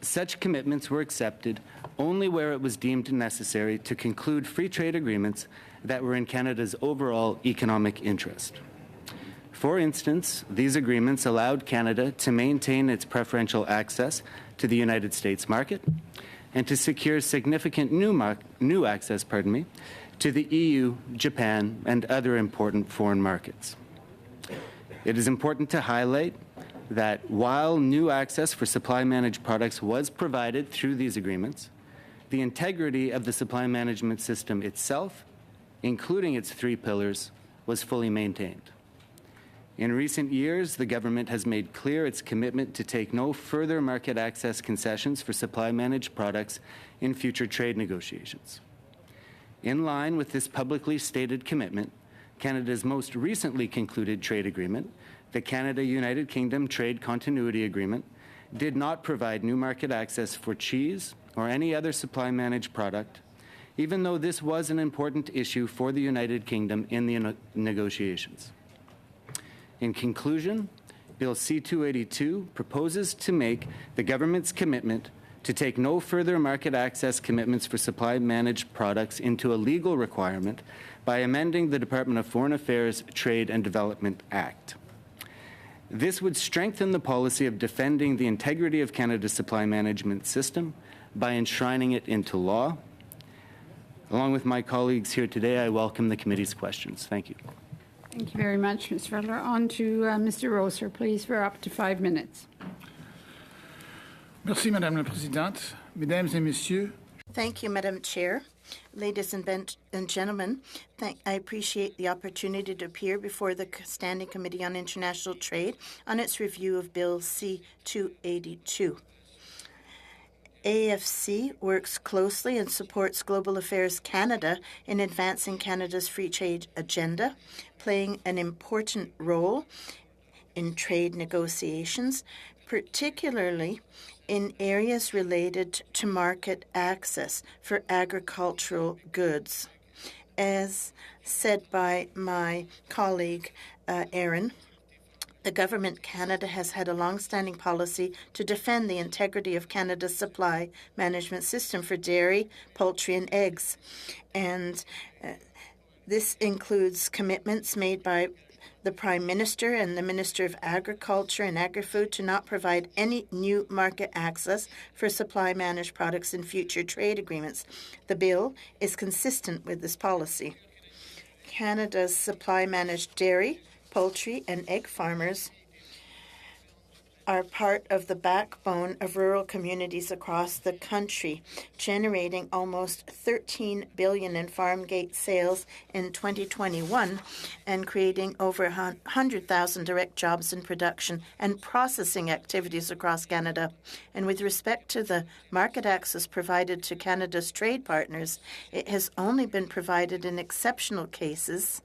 Such commitments were accepted only where it was deemed necessary to conclude free trade agreements that were in Canada's overall economic interest. For instance, these agreements allowed Canada to maintain its preferential access to the United States market and to secure significant new access to the EU, Japan, and other important foreign markets. It is important to highlight that while new access for supply-managed products was provided through these agreements, the integrity of the supply management system itself, including its 3 pillars, was fully maintained. In recent years, the government has made clear its commitment to take no further market access concessions for supply-managed products in future trade negotiations. In line with this publicly stated commitment, Canada's most recently concluded trade agreement, the Canada-United Kingdom Trade Continuity Agreement, did not provide new market access for cheese or any other supply-managed product, even though this was an important issue for the United Kingdom in the negotiations. In conclusion, Bill C-282 proposes to make the government's commitment to take no further market access commitments for supply-managed products into a legal requirement by amending the Department of Foreign Affairs Trade and Development Act. This would strengthen the policy of defending the integrity of Canada's supply management system by enshrining it into law. Along with my colleagues here today, I welcome the committee's questions. Thank you. Thank you very much, Mr. Fowler. On to Mr. Roser, please, for up to 5 minutes. Merci, Madame la Présidente. Mesdames et Messieurs. Thank you, Madam Chair. Ladies and gentlemen, I appreciate the opportunity to appear before the Standing Committee on International Trade on its review of Bill C-282. AFC works closely and supports Global Affairs Canada in advancing Canada's free trade agenda, playing an important role in trade negotiations, particularly in areas related to market access for agricultural goods. As said by my colleague, Aaron, the Government Canada has had a long-standing policy to defend the integrity of Canada's supply management system for dairy, poultry, and eggs. And this includes commitments made by the Prime Minister and the Minister of Agriculture and Agri-Food to not provide any new market access for supply-managed products in future trade agreements. The bill is consistent with this policy. Canada's supply-managed dairy, poultry, and egg farmers are part of the backbone of rural communities across the country, generating almost $13 billion in farm gate sales in 2021 and creating over 100,000 direct jobs in production and processing activities across Canada. And with respect to the market access provided to Canada's trade partners, it has only been provided in exceptional cases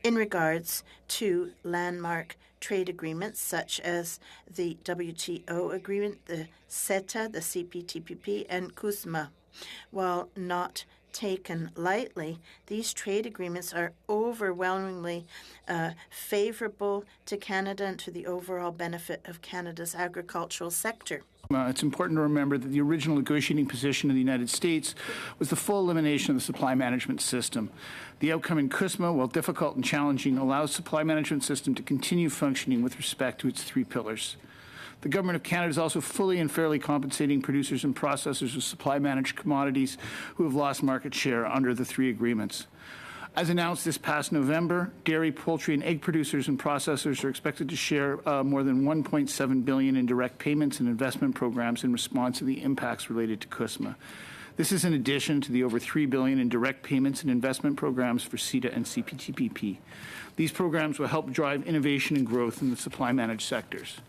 in regards to landmark trade agreements such as the WTO agreement, the CETA, the CPTPP, and CUSMA. While not taken lightly, these trade agreements are overwhelmingly favorable to Canada and to the overall benefit of Canada's agricultural sector. It's important to remember that the original negotiating position of the United States was the full elimination of the supply management system. The outcome in CUSMA, while difficult and challenging, allows the supply management system to continue functioning with respect to its three pillars. The Government of Canada is also fully and fairly compensating producers and processors of supply-managed commodities who have lost market share under the three agreements. As announced this past November, dairy, poultry, and egg producers and processors are expected to share more than $1.7 billion in direct payments and investment programs in response to the impacts related to CUSMA. This is in addition to the over $3 billion in direct payments and investment programs for CITA and CPTPP. These programs will help drive innovation and growth in the supply-managed sectors.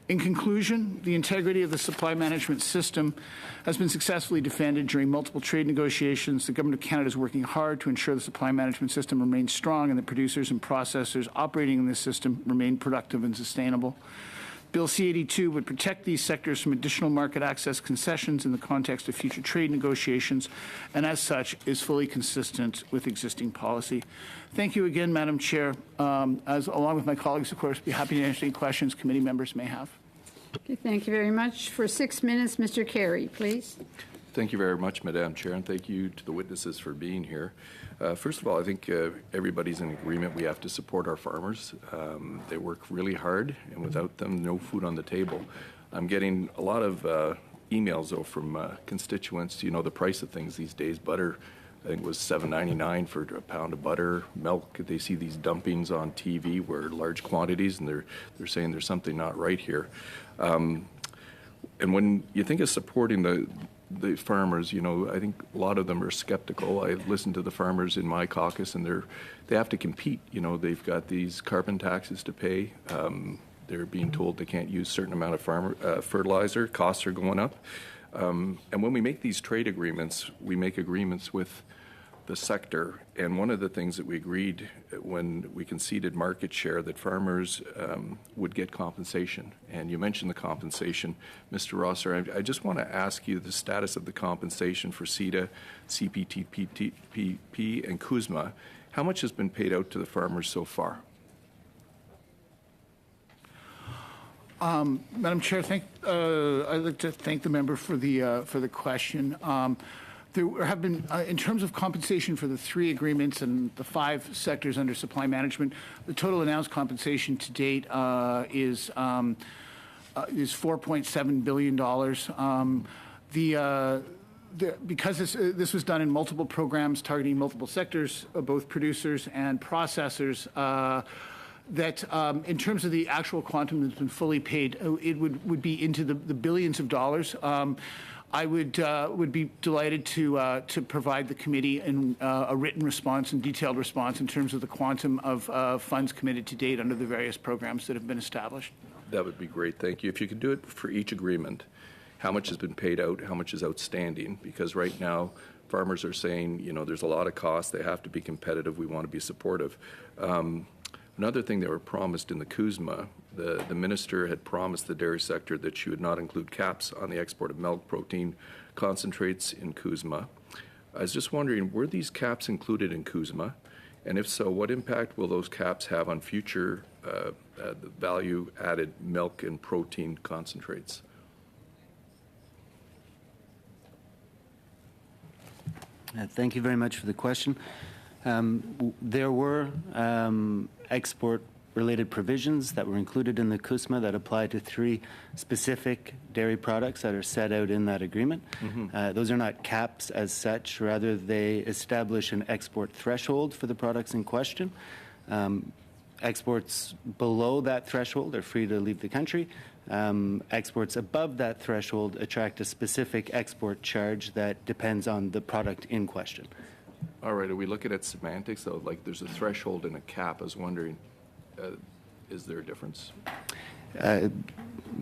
In conclusion, the integrity of the supply management system has been successfully defended during multiple trade negotiations. The Government of Canada is working hard to ensure the supply management system remains strong and that producers and processors operating in this system remain productive and sustainable. Bill C-82 would protect these sectors from additional market access concessions in the context of future trade negotiations, and as such is fully consistent with existing policy. Thank you again, Madam Chair. Along with my colleagues, of course, be happy to answer any questions committee members may have. Okay, thank you very much. For 6 minutes, Mr. Carey, please. Thank you very much, Madam Chair, and thank you to the witnesses for being here. First of all, I think everybody's in agreement we have to support our farmers. They work really hard, and without them, no food on the table. I'm getting a lot of emails, though, from constituents. You know, the price of things these days. Butter, I think, was $7.99 for a pound of butter. Milk, they see these dumpings on TV where large quantities, and they're saying there's something not right here. And when you think of supporting the farmers, you know, I think a lot of them are skeptical. I listen to the farmers in my caucus, and they have to compete. You know, they've got these carbon taxes to pay. They're being told they can't use a certain amount of fertilizer. Costs are going up. And when we make these trade agreements, we make agreements with the sector. And one of the things that we agreed when we conceded market share, that farmers would get compensation. And you mentioned the compensation, Mr. Rosser. I just want to ask you the status of the compensation for CITA, CPTPP, and CUSMA. How much has been paid out to the farmers so far? Madam Chair, I'd like to thank the member for the question. There have been, in terms of compensation for the three agreements and the 5 sectors under supply management, the total announced compensation to date is $4.7 billion. Because this was done in multiple programs targeting multiple sectors, both producers and processors, that in terms of the actual quantum that's been fully paid, it would be into the billions of dollars. I would be delighted to provide the committee a written response and detailed response in terms of the quantum of funds committed to date under the various programs that have been established. That would be great, thank you. If you could do it for each agreement, how much has been paid out, how much is outstanding? Because right now, farmers are saying, you know, there's a lot of costs, they have to be competitive, we want to be supportive. Another thing they were promised in the CUSMA, the minister had promised the dairy sector that she would not include caps on the export of milk protein concentrates in CUSMA. I was just wondering, were these caps included in CUSMA? And if so, what impact will those caps have on future value-added milk and protein concentrates? Thank you very much for the question. There were export-related provisions that were included in the CUSMA that apply to 3 specific dairy products that are set out in that agreement. Mm-hmm. Those are not caps as such. Rather, they establish an export threshold for the products in question. Exports below that threshold are free to leave the country. Exports above that threshold attract a specific export charge that depends on the product in question. All right, are we looking at semantics, though? Like there's a threshold and a cap. I was wondering, is there a difference?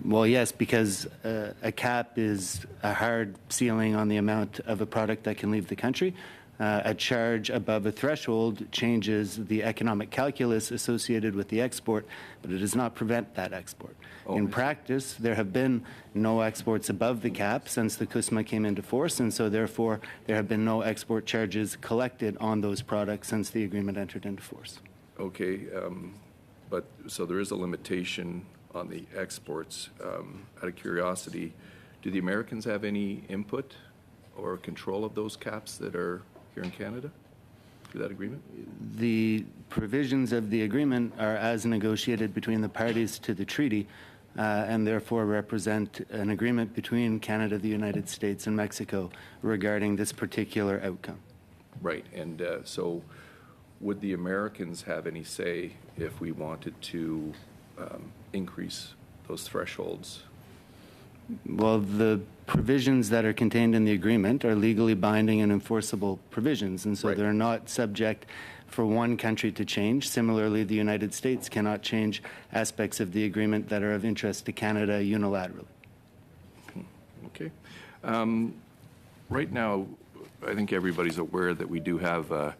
Well, yes, because a cap is a hard ceiling on the amount of a product that can leave the country. A charge above a threshold changes the economic calculus associated with the export, but it does not prevent that export. In practice, there have been no exports above the cap since the CUSMA came into force, and so therefore there have been no export charges collected on those products since the agreement entered into force. Okay, but so there is a limitation on the exports. Out of curiosity, do the Americans have any input or control of those caps that are here in Canada through that agreement? The provisions of the agreement are as negotiated between the parties to the treaty and therefore represent an agreement between Canada, the United States, and Mexico regarding this particular outcome. Right, and so would the Americans have any say if we wanted to increase those thresholds? Well, the provisions that are contained in the agreement are legally binding and enforceable provisions, and so they're not subject for one country to change. Similarly, the United States cannot change aspects of the agreement that are of interest to Canada unilaterally. Okay. Right now, I think everybody's aware that we do have a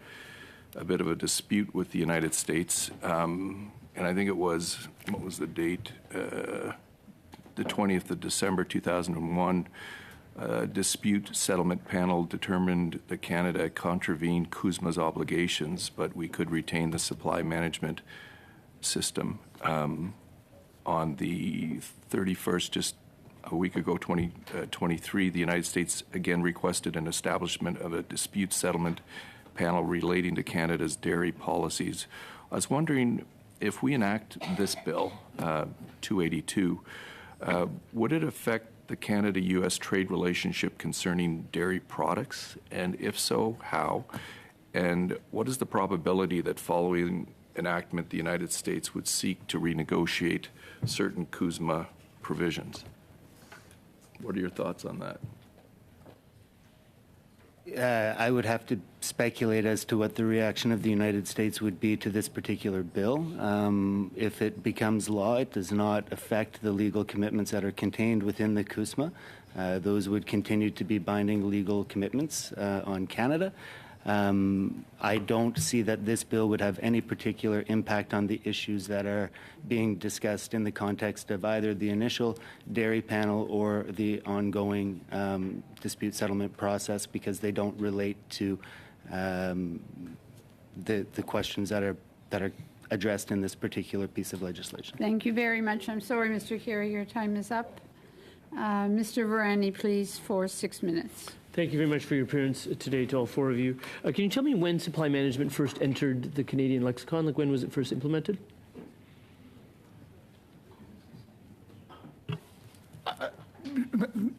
bit of a dispute with the United States, and I think it was, what was the date? The 20th of December 2001, dispute settlement panel determined that Canada contravened CUSMA's obligations, but we could retain the supply management system. On the 31st, just a week ago, 2023, the United States again requested an establishment of a dispute settlement panel relating to Canada's dairy policies. I was wondering if we enact this bill, 282, would it affect the Canada-U.S. trade relationship concerning dairy products? And if so, how? And what is the probability that following enactment, the United States would seek to renegotiate certain CUSMA provisions? What are your thoughts on that? I would have to speculate as to what the reaction of the United States would be to this particular bill. If it becomes law, it does not affect the legal commitments that are contained within the CUSMA. Those would continue to be binding legal commitments on Canada. I don't see that this bill would have any particular impact on the issues that are being discussed in the context of either the initial dairy panel or the ongoing dispute settlement process, because they don't relate to the questions that are addressed in this particular piece of legislation. Thank you very much. I'm sorry, Mr. Carey, your time is up. Mr. Varani, please, for 6 minutes. Thank you very much for your appearance today to all four of you. Can you tell me when supply management first entered the Canadian lexicon? Like, when was it first implemented?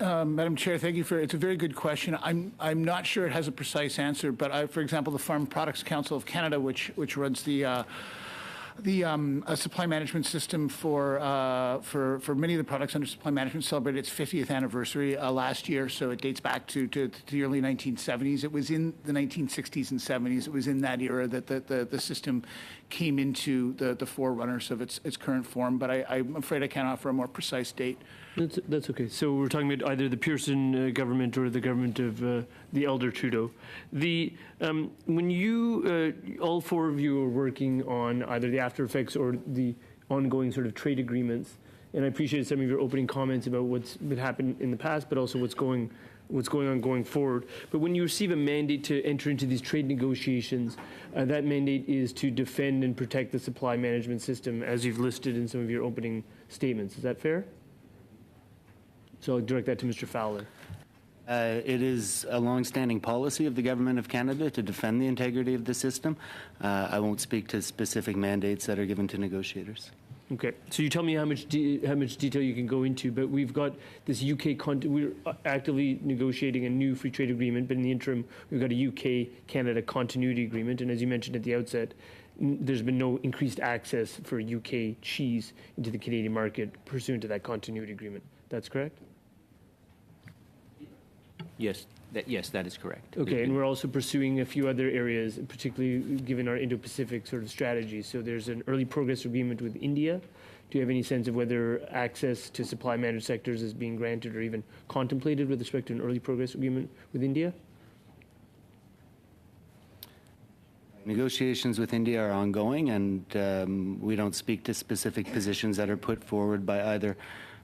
Madam Chair, thank you it's a very good question. I'm not sure it has a precise answer, but for example, the Farm Products Council of Canada, which runs the supply management system for many of the products under supply management, celebrated its 50th anniversary last year, so it dates back to the early 1970s. It was in the 1960s and 70s. It was in that era that the system came into the forerunners of its current form, but I'm afraid I can't offer a more precise date. That's okay. So we're talking about either the Pearson government or the government of the elder Trudeau. When you, all four of you, are working on either the after effects or the ongoing sort of trade agreements, and I appreciate some of your opening comments about what's been happened in the past, but also what's going on going forward. But when you receive a mandate to enter into these trade negotiations, that mandate is to defend and protect the supply management system, as you've listed in some of your opening statements. Is that fair? So I'll direct that to Mr. Fowler. It is a long-standing policy of the Government of Canada to defend the integrity of the system. I won't speak to specific mandates that are given to negotiators. Okay, so you tell me how much detail you can go into, but we've got this we're actively negotiating a new free trade agreement, but in the interim, we've got a UK-Canada continuity agreement, and as you mentioned at the outset, there's been no increased access for UK cheese into the Canadian market pursuant to that continuity agreement. That's correct? Yes, that is correct. Okay, and we're also pursuing a few other areas, particularly given our Indo-Pacific sort of strategy. So there's an early progress agreement with India. Do you have any sense of whether access to supply managed sectors is being granted or even contemplated with respect to an early progress agreement with India? Negotiations with India are ongoing, and we don't speak to specific positions that are put forward by either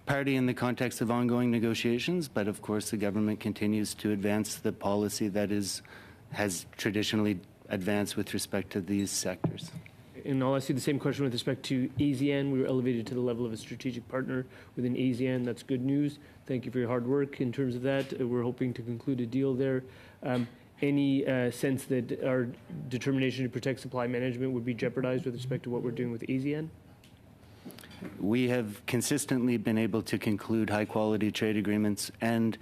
party in the context of ongoing negotiations, but of course the government continues to advance the policy that has traditionally advanced with respect to these sectors. And I'll ask you the same question with respect to ASEAN. We were elevated to the level of a strategic partner within ASEAN. That's good news. Thank you for your hard work in terms of that. We're hoping to conclude a deal there. Any sense that our determination to protect supply management would be jeopardized with respect to what we're doing with ASEAN? We have consistently been able to conclude high-quality trade agreements and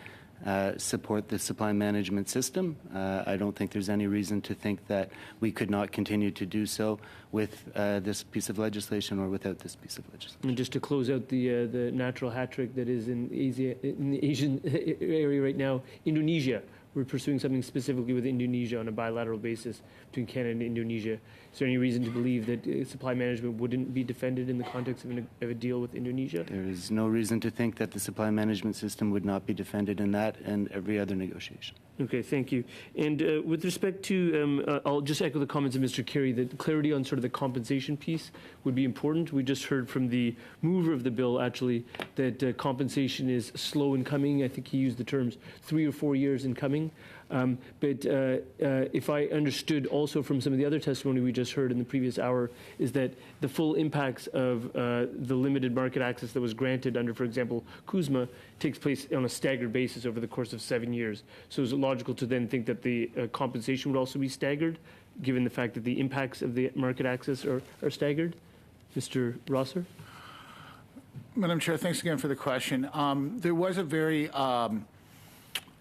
support the supply management system. I don't think there's any reason to think that we could not continue to do so with this piece of legislation or without this piece of legislation. And just to close out the natural hat trick that is in the Asian area right now, Indonesia. We're pursuing something specifically with Indonesia on a bilateral basis between Canada and Indonesia. Is there any reason to believe that supply management wouldn't be defended in the context of a deal with Indonesia? There is no reason to think that the supply management system would not be defended in that and every other negotiation. Okay, thank you. And with respect to, I'll just echo the comments of Mr. Carey that clarity on sort of the compensation piece would be important. We just heard from the mover of the bill, actually, that compensation is slow in coming. I think he used the terms 3 or 4 years in coming. But if I understood also from some of the other testimony we just heard in the previous hour, is that the full impacts of the limited market access that was granted under, for example, CUSMA takes place on a staggered basis over the course of 7 years. So is it logical to then think that the compensation would also be staggered, given the fact that the impacts of the market access are staggered? Mr. Rosser? Madam Chair, thanks again for the question. There was a very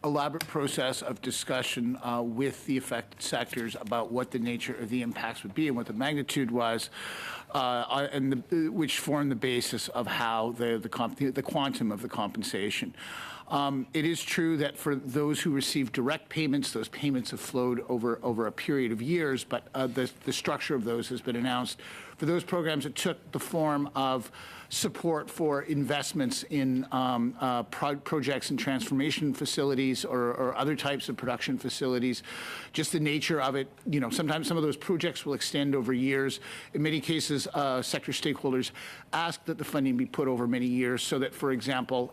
elaborate process of discussion with the affected sectors about what the nature of the impacts would be and what the magnitude was, which formed the basis of how the quantum of the compensation. It is true that for those who receive direct payments, those payments have flowed over a period of years, but the structure of those has been announced. For those programs, it took the form of support for investments in projects and transformation facilities or other types of production facilities. Just the nature of it, sometimes some of those projects will extend over years. In many cases, sector stakeholders ask that the funding be put over many years so that, for example,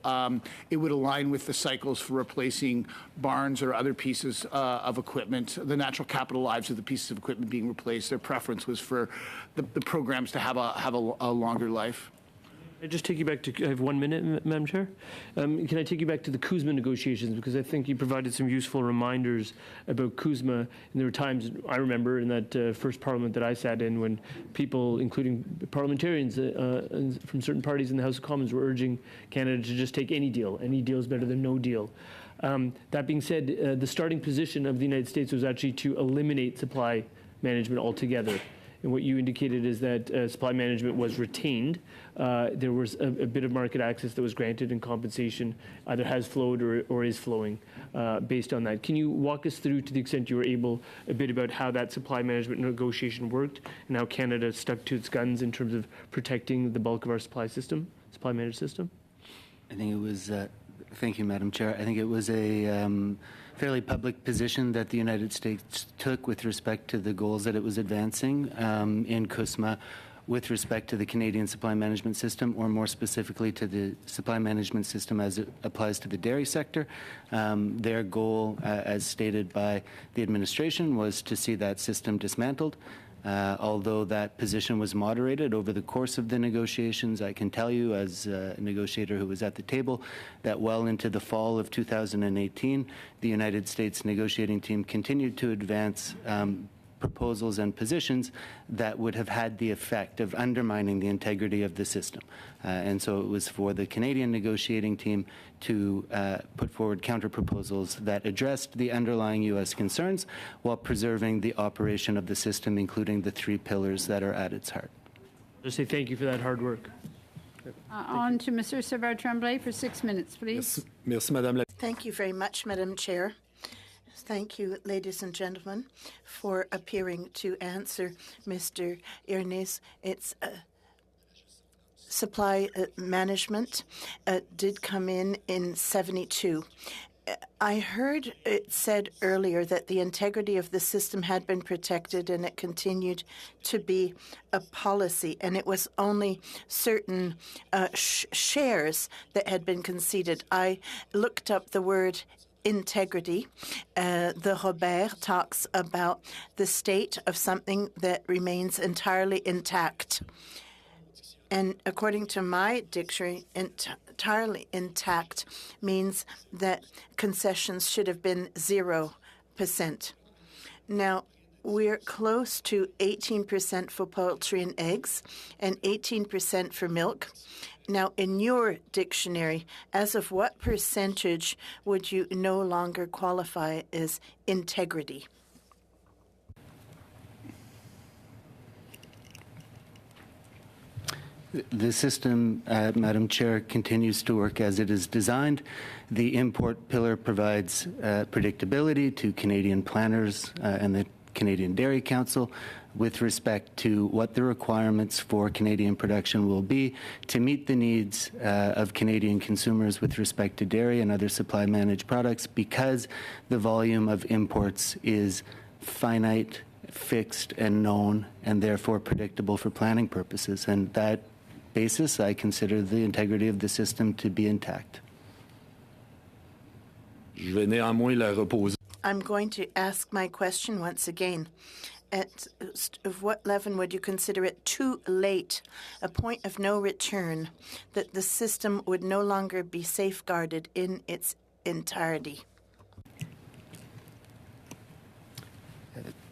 it would align with the cycles for replacing barns or other pieces of equipment, the natural capital lives of the pieces of equipment being replaced. Their preference was for the programs to have a longer life. Can I just take you back to, I have 1 minute, Madam Chair. Can I take you back to the CUSMA negotiations? Because I think you provided some useful reminders about CUSMA. And there were times, I remember, in that first parliament that I sat in when people, including parliamentarians from certain parties in the House of Commons, were urging Canada to just take any deal. Any deal is better than no deal. That being said, the starting position of the United States was actually to eliminate supply management altogether. And what you indicated is that supply management was retained. There was a bit of market access that was granted, and compensation either has flowed or is flowing based on that. Can you walk us through, to the extent you were able, a bit about how that supply management negotiation worked and how Canada stuck to its guns in terms of protecting the bulk of our supply managed system? I think it was, thank you, Madam Chair. I think it was a fairly public position that the United States took with respect to the goals that it was advancing in CUSMA with respect to the Canadian supply management system, or more specifically to the supply management system as it applies to the dairy sector. Their goal, as stated by the administration, was to see that system dismantled. Although that position was moderated over the course of the negotiations, I can tell you, as a negotiator who was at the table, that well into the fall of 2018, the United States negotiating team continued to advance proposals and positions that would have had the effect of undermining the integrity of the system. And so it was for the Canadian negotiating team to put forward counter-proposals that addressed the underlying U.S. concerns while preserving the operation of the system, including the three pillars that are at its heart. Just say thank you for that hard work. On to Mr. Savard-Tremblay for 6 minutes, please. Thank you very much, Madam Chair. Thank you, ladies and gentlemen, for appearing to answer Mr. Irnes. It's supply management did come in 72. I heard it said earlier that the integrity of the system had been protected and it continued to be a policy, and it was only certain shares that had been conceded. I looked up the word integrity. The Robert talks about the state of something that remains entirely intact. And according to my dictionary, entirely intact means that concessions should have been 0%. Now, we're close to 18% for poultry and eggs and 18% for milk. Now, in your dictionary, as of what percentage would you no longer qualify as integrity? The system, Madam Chair, continues to work as it is designed. The import pillar provides predictability to Canadian planners and the Canadian Dairy Council with respect to what the requirements for Canadian production will be to meet the needs of Canadian consumers with respect to dairy and other supply managed products, because the volume of imports is finite, fixed, and known, and therefore predictable for planning purposes. And that basis, I consider the integrity of the system to be intact. I'm going to ask my question once again. At what level would you consider it too late, a point of no return, that the system would no longer be safeguarded in its entirety?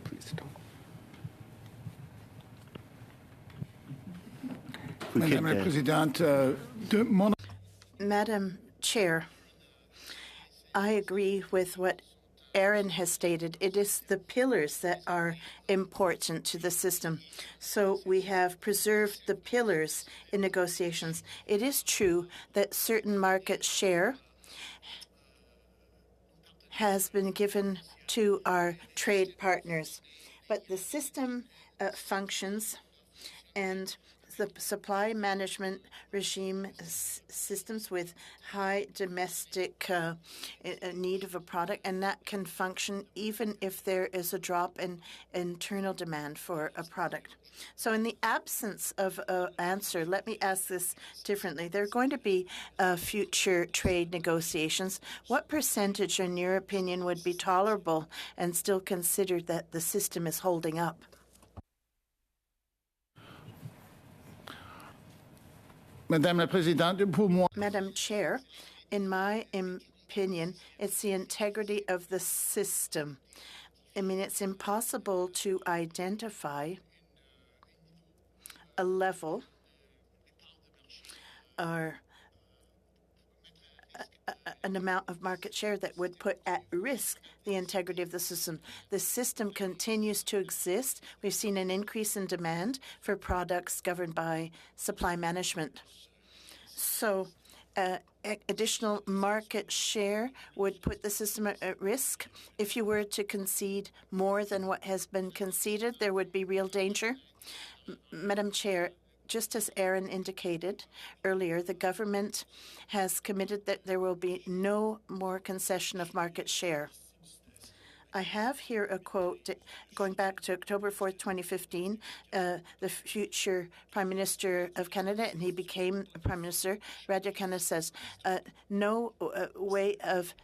Please don't. Madam Chair, I agree with what Aaron has stated. It is the pillars that are important to the system. So we have preserved the pillars in negotiations. It is true that certain market share has been given to our trade partners, but the system functions, and the supply management regime systems with high domestic need of a product, and that can function even if there is a drop in internal demand for a product. So in the absence of an answer, let me ask this differently. There are going to be future trade negotiations. What percentage, in your opinion, would be tolerable and still considered that the system is holding up? Madam Chair, in my opinion, it's the integrity of the system. I mean, it's impossible to identify a level or an amount of market share that would put at risk the integrity of the system. The system continues to exist. We've seen an increase in demand for products governed by supply management. So additional market share would put the system at risk. If you were to concede more than what has been conceded, there would be real danger. Madam Chair, just as Aaron indicated earlier, the government has committed that there will be no more concession of market share. I have here a quote going back to October 4th, 2015. The future Prime Minister of Canada, and he became Prime Minister, Rajakanna says, no way of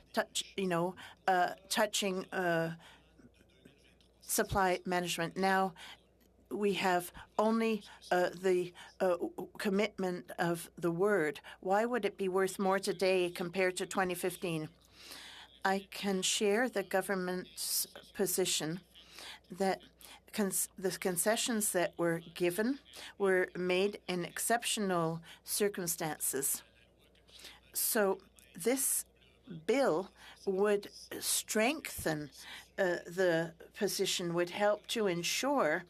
touching supply management. Now we have only the commitment of the word. Why would it be worth more today compared to 2015? I can share the government's position that the concessions that were given were made in exceptional circumstances. So this bill would strengthen the position, would help to ensure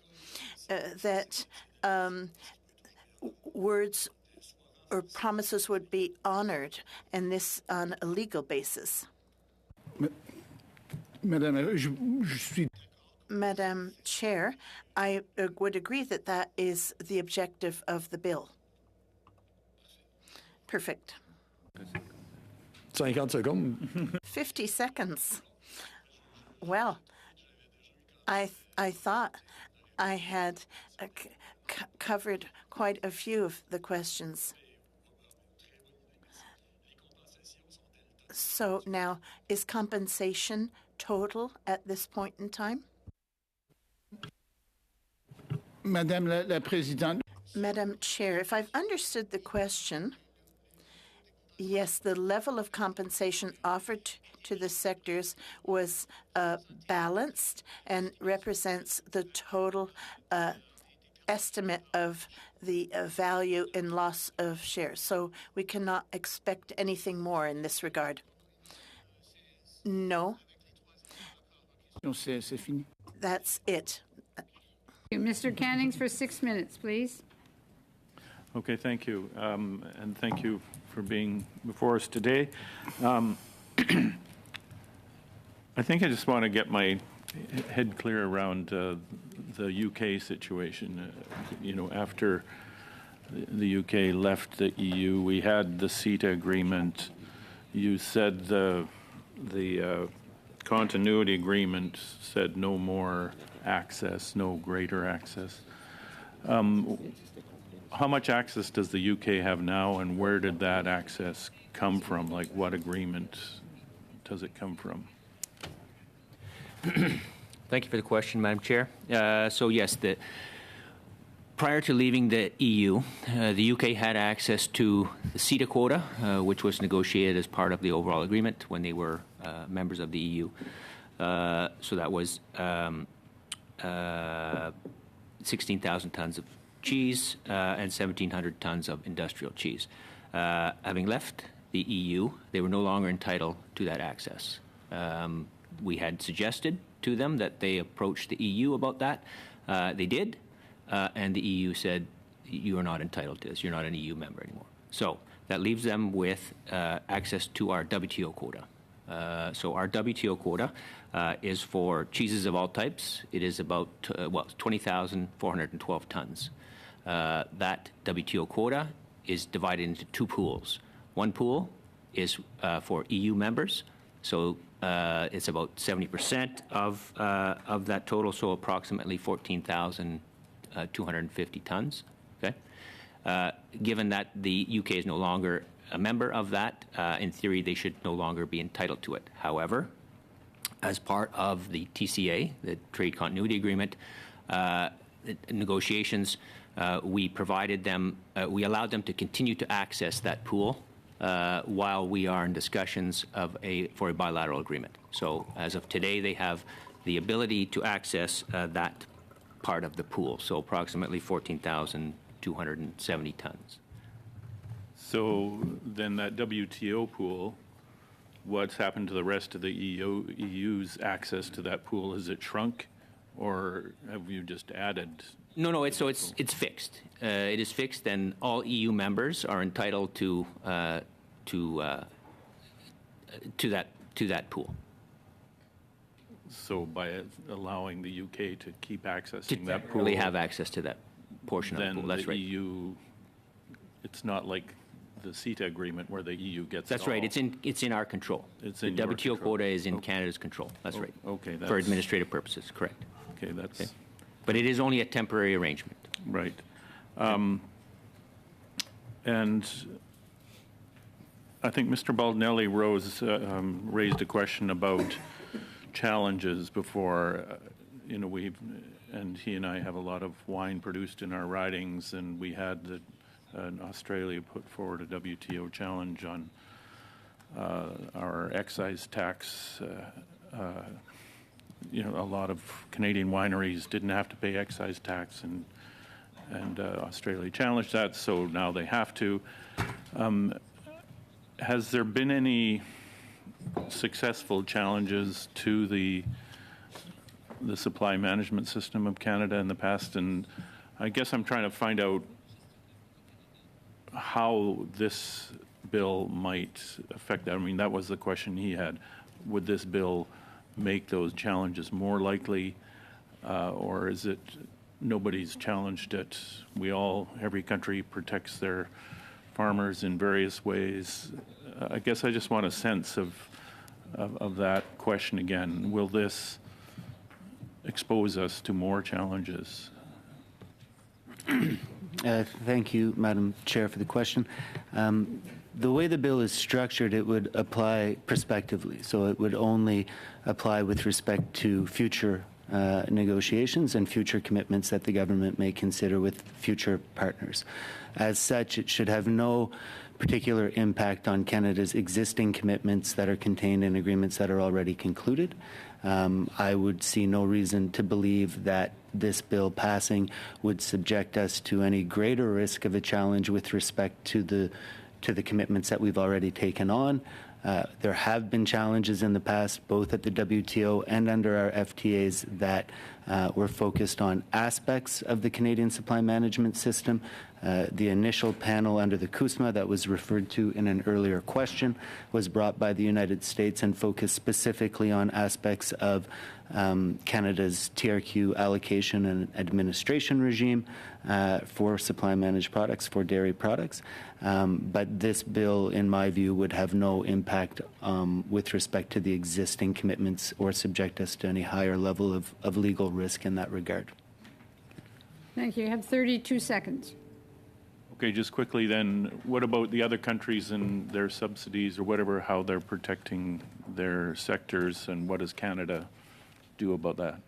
that words or promises would be honored, and this on a legal basis. Madam Chair, I would agree that that is the objective of the bill. Perfect. 50 seconds. 50 seconds. Well, I thought I had covered quite a few of the questions. So now, is compensation total at this point in time? Madame la Présidente. Madam Chair, if I've understood the question, yes, the level of compensation offered to the sectors was balanced and represents the total estimate of the value in loss of shares. So we cannot expect anything more in this regard. No. That's it. Mr. Cannings for 6 minutes, please. Okay, thank you. And thank you for being before us today. I think I just want to get my head clear around the UK situation. After the UK left the EU, we had the CIIT agreement. You said the continuity agreement said no more access, no greater access. How much access does the UK have now, and where did that access come from? Like, what agreement does it come from? Thank you for the question, Madam Chair. So yes, prior to leaving the EU, the UK had access to the CETA quota, which was negotiated as part of the overall agreement when they were members of the EU. So that was 16,000 tons of cheese and 1,700 tons of industrial cheese. Having left the EU, they were no longer entitled to that access. We had suggested to them that they approach the EU about that. They did, and the EU said, you are not entitled to this. You're not an EU member anymore. So that leaves them with access to our WTO quota. So our WTO quota is for cheeses of all types. It is about 20,412 tons. That WTO quota is divided into two pools. One pool is for EU members, so it's about 70% of that total, so approximately 14,250 tons. Okay, given that the UK is no longer a member of that, in theory they should no longer be entitled to it. However, as part of the TCA, the Trade Continuity Agreement, negotiations, we provided them, we allowed them to continue to access that pool while we are in discussions for a bilateral agreement. So as of today, they have the ability to access that part of the pool, so approximately 14,270 tons. So then that WTO pool, what's happened to the rest of the EU's access to that pool? Has it shrunk, or have you just added? No. It's fixed. It is fixed, and all EU members are entitled to that pool. So by allowing the UK to keep accessing that pool, they have access to that portion of the pool. That's right. EU, it's not like the CITA agreement where the EU gets. That's right. It's in our control. It's the in your WTO control. quota is in Canada's control. That's right. Okay. For administrative purposes, correct. Okay, that's. Okay. But it is only a temporary arrangement. Right. And I think Mr. Baldinelli raised a question about challenges before. And he and I have a lot of wine produced in our ridings, and we had Australia put forward a WTO challenge on our excise tax a lot of Canadian wineries didn't have to pay excise tax, and Australia challenged that, so now they have to. Has there been any successful challenges to the supply management system of Canada in the past? And I guess I'm trying to find out how this bill might affect that. I mean, that was the question he had. Would this bill make those challenges more likely, or is it nobody's challenged it? Every country protects their farmers in various ways. I guess I just want a sense of that question again. Will this expose us to more challenges? Thank you, Madam Chair, for the question. The way the bill is structured, it would apply prospectively, so it would only apply with respect to future negotiations and future commitments that the government may consider with future partners. As such, it should have no particular impact on Canada's existing commitments that are contained in agreements that are already concluded. I would see no reason to believe that this bill passing would subject us to any greater risk of a challenge with respect to the commitments that we've already taken on. There have been challenges in the past, both at the WTO and under our FTAs, that were focused on aspects of the Canadian supply management system. The initial panel under the CUSMA that was referred to in an earlier question was brought by the United States and focused specifically on aspects of Canada's TRQ allocation and administration regime for supply managed products, for dairy products. But this bill, in my view, would have no impact with respect to the existing commitments or subject us to any higher level of legal risk in that regard. Thank you. You have 32 seconds. Okay, just quickly then, what about the other countries and their subsidies or whatever, how they're protecting their sectors, and what does Canada do about that?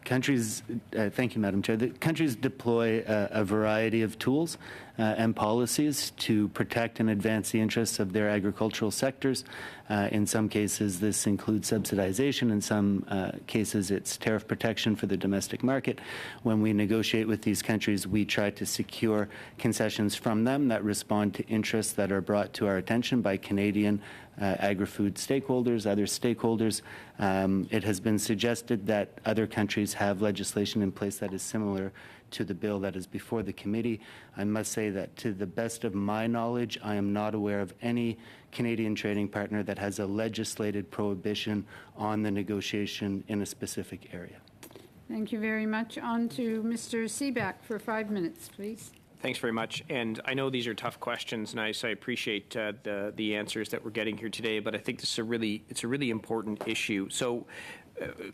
Countries, thank you, Madam Chair. The countries deploy a variety of tools and policies to protect and advance the interests of their agricultural sectors. In some cases, this includes subsidization. In some cases, it's tariff protection for the domestic market. When we negotiate with these countries, we try to secure concessions from them that respond to interests that are brought to our attention by Canadian agri-food stakeholders, other stakeholders. It has been suggested that other countries have legislation in place that is similar to the bill that is before the committee. I must say that to the best of my knowledge, I am not aware of any Canadian trading partner that has a legislated prohibition on the negotiation in a specific area. Thank you very much. On to Mr. Seaback for 5 minutes, please. Thanks very much. And I know these are tough questions, and I appreciate the answers that we're getting here today, but I think this is it's a really important issue. So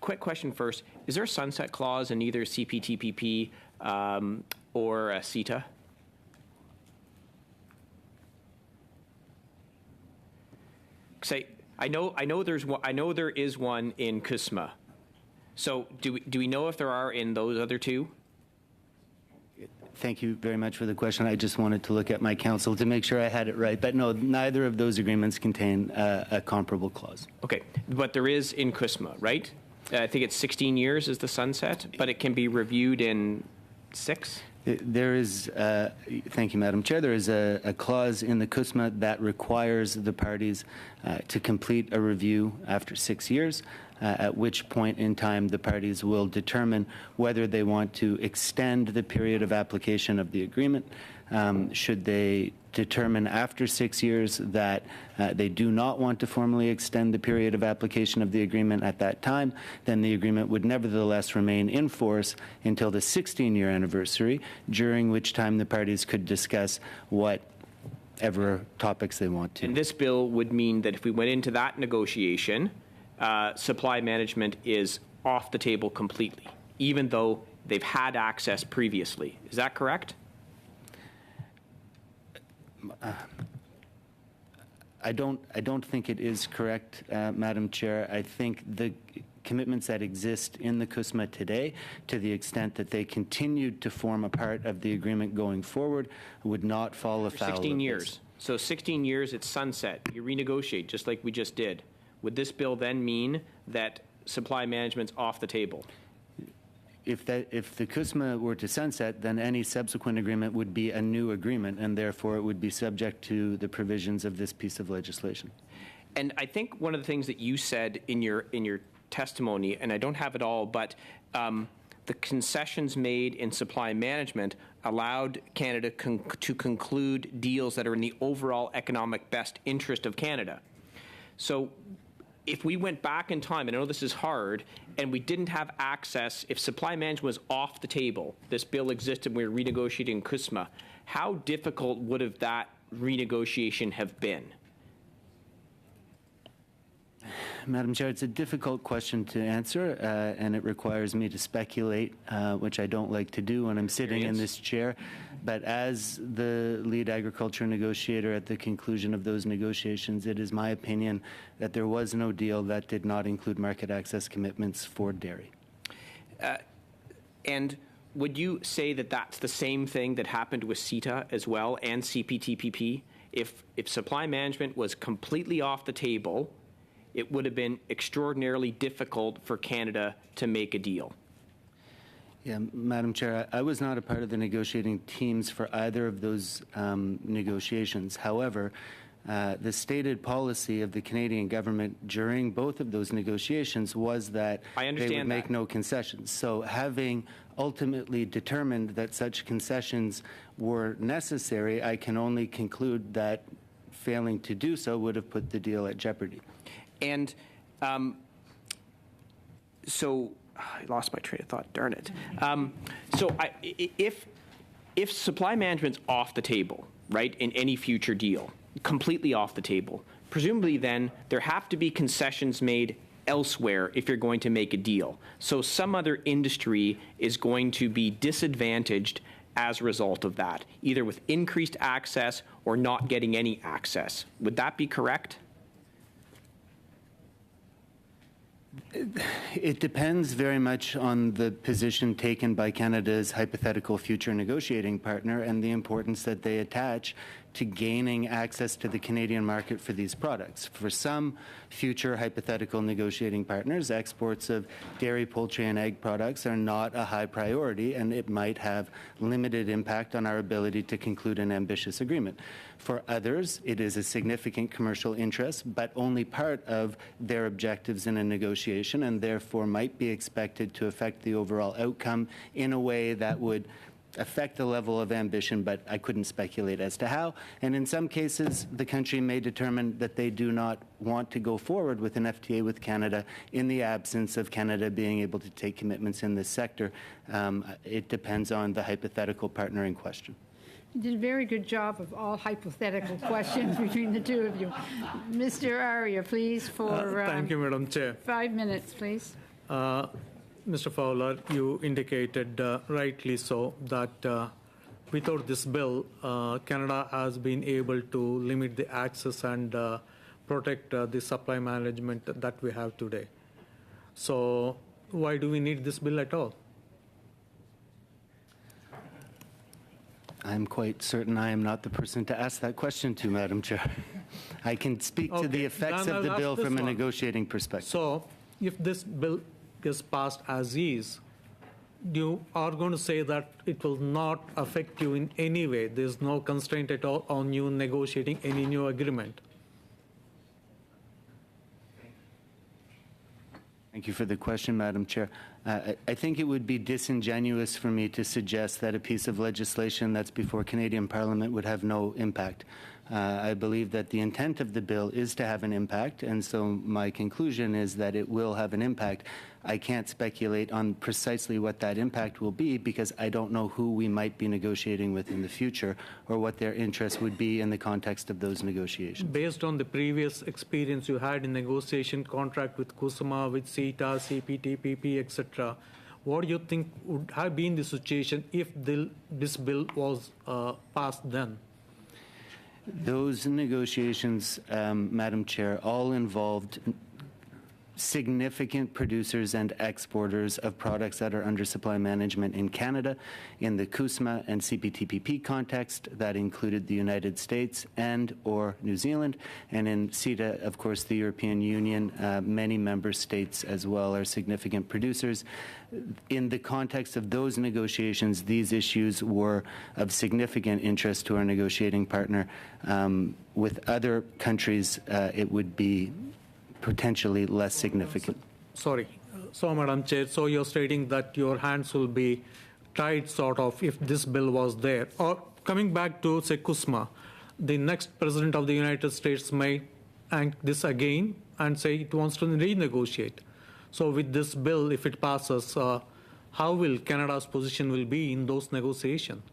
quick question first. Is there a sunset clause in either CPTPP or CITA? Say, I know there is one in CUSMA. So do we know if there are in those other two? Thank you very much for the question. I just wanted to look at my counsel to make sure I had it right. But no, neither of those agreements contain a comparable clause. Okay, but there is in CUSMA, right? I think it's 16 years is the sunset, but it can be reviewed in 6? There is, thank you, Madam Chair, there is a clause in the CUSMA that requires the parties to complete a review after 6 years, at which point in time the parties will determine whether they want to extend the period of application of the agreement. Should they determine after 6 years that they do not want to formally extend the period of application of the agreement at that time, then the agreement would nevertheless remain in force until the 16-year anniversary, during which time the parties could discuss whatever topics they want to. And this bill would mean that if we went into that negotiation, supply management is off the table completely, even though they've had access previously. Is that correct? I don't think it is correct, Madam Chair. I think the commitments that exist in the CUSMA today, to the extent that they continued to form a part of the agreement going forward, would not fall afoul of 16 years. this. So 16 years, it's sunset. You renegotiate, just like we just did. Would this bill then mean that supply management's off the table? If the CUSMA were to sunset, then any subsequent agreement would be a new agreement, and therefore it would be subject to the provisions of this piece of legislation. And I think one of the things that you said in your testimony, and I don't have it all, but the concessions made in supply management allowed Canada to conclude deals that are in the overall economic best interest of Canada. So if we went back in time, and I know this is hard, and we didn't have access, if supply management was off the table, this bill existed, we were renegotiating CUSMA, how difficult would have that renegotiation have been? Madam Chair, it's a difficult question to answer, and it requires me to speculate, which I don't like to do when I'm sitting in this chair. But as the lead agriculture negotiator at the conclusion of those negotiations, it is my opinion that there was no deal that did not include market access commitments for dairy. And would you say that that's the same thing that happened with CITA as well and CPTPP? If supply management was completely off the table, it would have been extraordinarily difficult for Canada to make a deal. Yeah, Madam Chair, I was not a part of the negotiating teams for either of those negotiations. However, the stated policy of the Canadian government during both of those negotiations was that they would make no concessions. So having ultimately determined that such concessions were necessary, I can only conclude that failing to do so would have put the deal at jeopardy. And so I lost my train of thought, darn it. If supply management's off the table, right, in any future deal, completely off the table, presumably then there have to be concessions made elsewhere if you're going to make a deal. So some other industry is going to be disadvantaged as a result of that, either with increased access or not getting any access. Would that be correct? It depends very much on the position taken by Canada's hypothetical future negotiating partner and the importance that they attach to gaining access to the Canadian market for these products. For some future hypothetical negotiating partners, exports of dairy, poultry, and egg products are not a high priority, and it might have limited impact on our ability to conclude an ambitious agreement. For others, it is a significant commercial interest, but only part of their objectives in a negotiation, and therefore might be expected to affect the overall outcome in a way that would affect the level of ambition, but I couldn't speculate as to how. And in some cases, the country may determine that they do not want to go forward with an FTA with Canada in the absence of Canada being able to take commitments in this sector. It depends on the hypothetical partner in question. You did a very good job of all hypothetical questions between the two of you. Mr. Arya, please, for thank you, Madam Chair. 5 minutes, please. Mr. Fowler, you indicated rightly so that without this bill, Canada has been able to limit the access and protect the supply management that we have today. So why do we need this bill at all? I'm quite certain I am not the person to ask that question to, Madam Chair. I can speak to the effects of the bill from a negotiating perspective. So if this bill is passed as is, you are going to say that it will not affect you in any way. There's no constraint at all on you negotiating any new agreement. Thank you for the question, Madam Chair. I think it would be disingenuous for me to suggest that a piece of legislation that's before Canadian Parliament would have no impact. I believe that the intent of the bill is to have an impact, and so my conclusion is that it will have an impact. I can't speculate on precisely what that impact will be because I don't know who we might be negotiating with in the future or what their interest would be in the context of those negotiations. Based on the previous experience you had in negotiation contract with CUSMA, with CITA, CPTPP, etc., what do you think would have been the situation if this bill was passed then? Those negotiations, Madam Chair, all involved significant producers and exporters of products that are under supply management in Canada. In the CUSMA and CPTPP context, that included the United States and or New Zealand. And in CITA, of course, the European Union, many member states as well are significant producers. In the context of those negotiations, these issues were of significant interest to our negotiating partner. With other countries, it would be potentially less significant. Sorry. So, Madam Chair, so you're stating that your hands will be tied, sort of, if this bill was there. Or coming back to, say, CUSMA, the next President of the United States may act this again and say it wants to renegotiate. So with this bill, if it passes, how will Canada's position will be in those negotiations?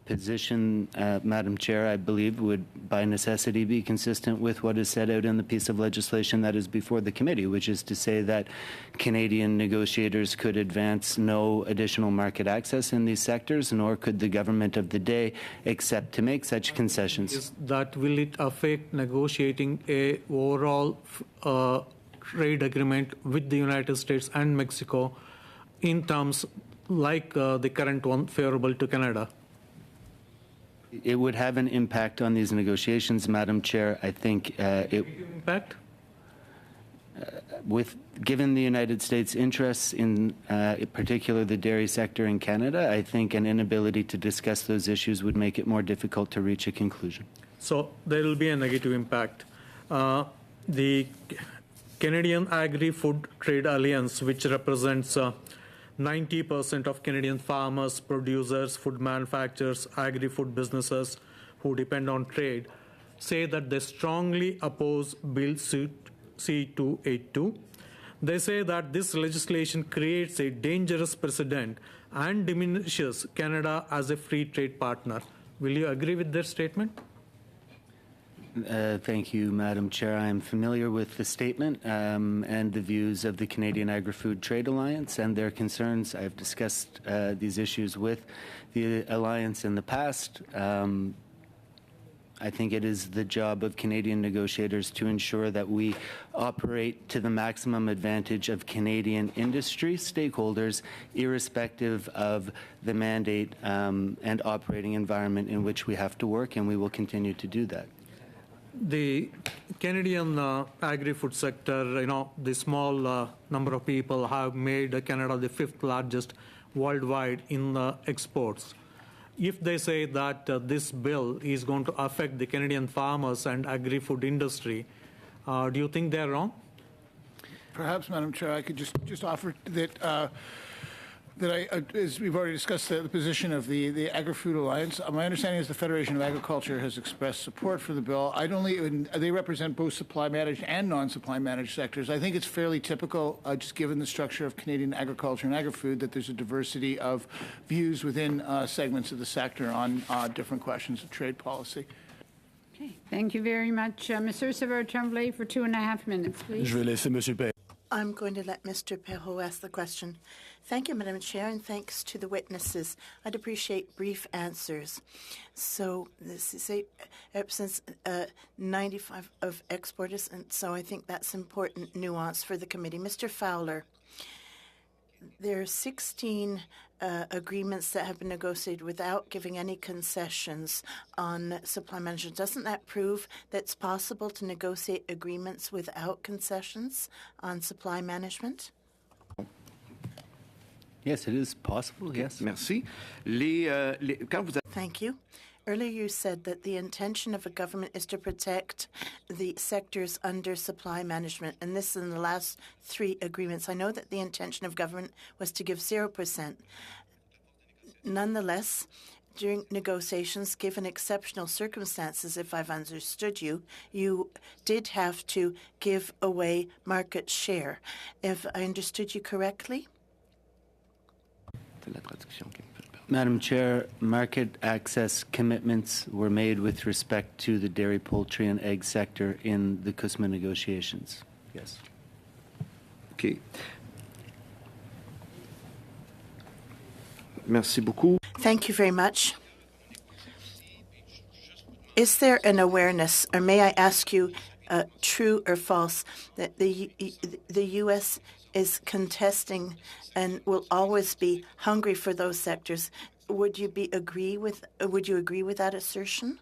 Position, Madam Chair, I believe would by necessity be consistent with what is set out in the piece of legislation that is before the committee, which is to say that Canadian negotiators could advance no additional market access in these sectors, nor could the government of the day accept to make such concessions. Is that will it affect negotiating a overall trade agreement with the United States and Mexico in terms like the current one favorable to Canada? It would have an impact on these negotiations, Madam Chair. I think impact? Given the United States' interests in particular the dairy sector in Canada, I think an inability to discuss those issues would make it more difficult to reach a conclusion. So there will be a negative impact. The Canadian Agri-Food Trade Alliance, which represents 90% of Canadian farmers, producers, food manufacturers, agri-food businesses who depend on trade, say that they strongly oppose Bill C-282. They say that this legislation creates a dangerous precedent and diminishes Canada as a free trade partner. Will you agree with their statement? Thank you, Madam Chair. I am familiar with the statement and the views of the Canadian Agri-Food Trade Alliance and their concerns. I've discussed these issues with the Alliance in the past. I think it is the job of Canadian negotiators to ensure that we operate to the maximum advantage of Canadian industry stakeholders, irrespective of the mandate and operating environment in which we have to work, and we will continue to do that. The Canadian agri-food sector, the small number of people have made Canada the 5th largest worldwide in exports. If they say that this bill is going to affect the Canadian farmers and agri-food industry, do you think they're wrong? Perhaps, Madam Chair, I could just offer that as we've already discussed the position of the Agri-Food Alliance, my understanding is the Federation of Agriculture has expressed support for the bill. They represent both supply-managed and non-supply managed sectors. I think it's fairly typical, just given the structure of Canadian agriculture and agri-food, that there's a diversity of views within segments of the sector on different questions of trade policy. Okay, thank you very much. Ms. Ursula Tremblay for 2.5 minutes, please. I'm going to let Mr. Perrault ask the question. Thank you, Madam Chair, and thanks to the witnesses. I'd appreciate brief answers. So this is represents 95 of exporters, and so I think that's important nuance for the committee. Mr. Fowler, there are 16 agreements that have been negotiated without giving any concessions on supply management. Doesn't that prove that it's possible to negotiate agreements without concessions on supply management? Yes, it is possible, yes. Merci. Thank you. Earlier you said that the intention of a government is to protect the sectors under supply management, and this is in the last 3 agreements. I know that the intention of government was to give 0%. Nonetheless, during negotiations, given exceptional circumstances, if I've understood you, you did have to give away market share. If I understood you correctly? Madam Chair, market access commitments were made with respect to the dairy, poultry, and egg sector in the CUSMA negotiations. Yes. Okay. Merci beaucoup. Thank you very much. Is there an awareness, or may I ask you, true or false that the U.S. is contesting and will always be hungry for those sectors. Would you agree with that assertion?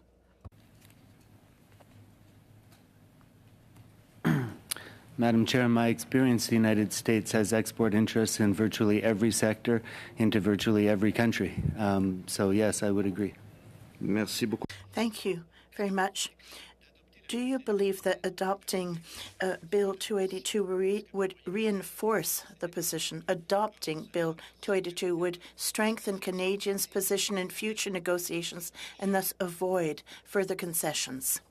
Madam Chair, in my experience, the United States has export interests in virtually every sector into virtually every country. So yes, I would agree. Merci beaucoup. Thank you very much. Do you believe that adopting Bill 282 would reinforce the position? Adopting Bill 282 would strengthen Canadians' position in future negotiations and thus avoid further concessions?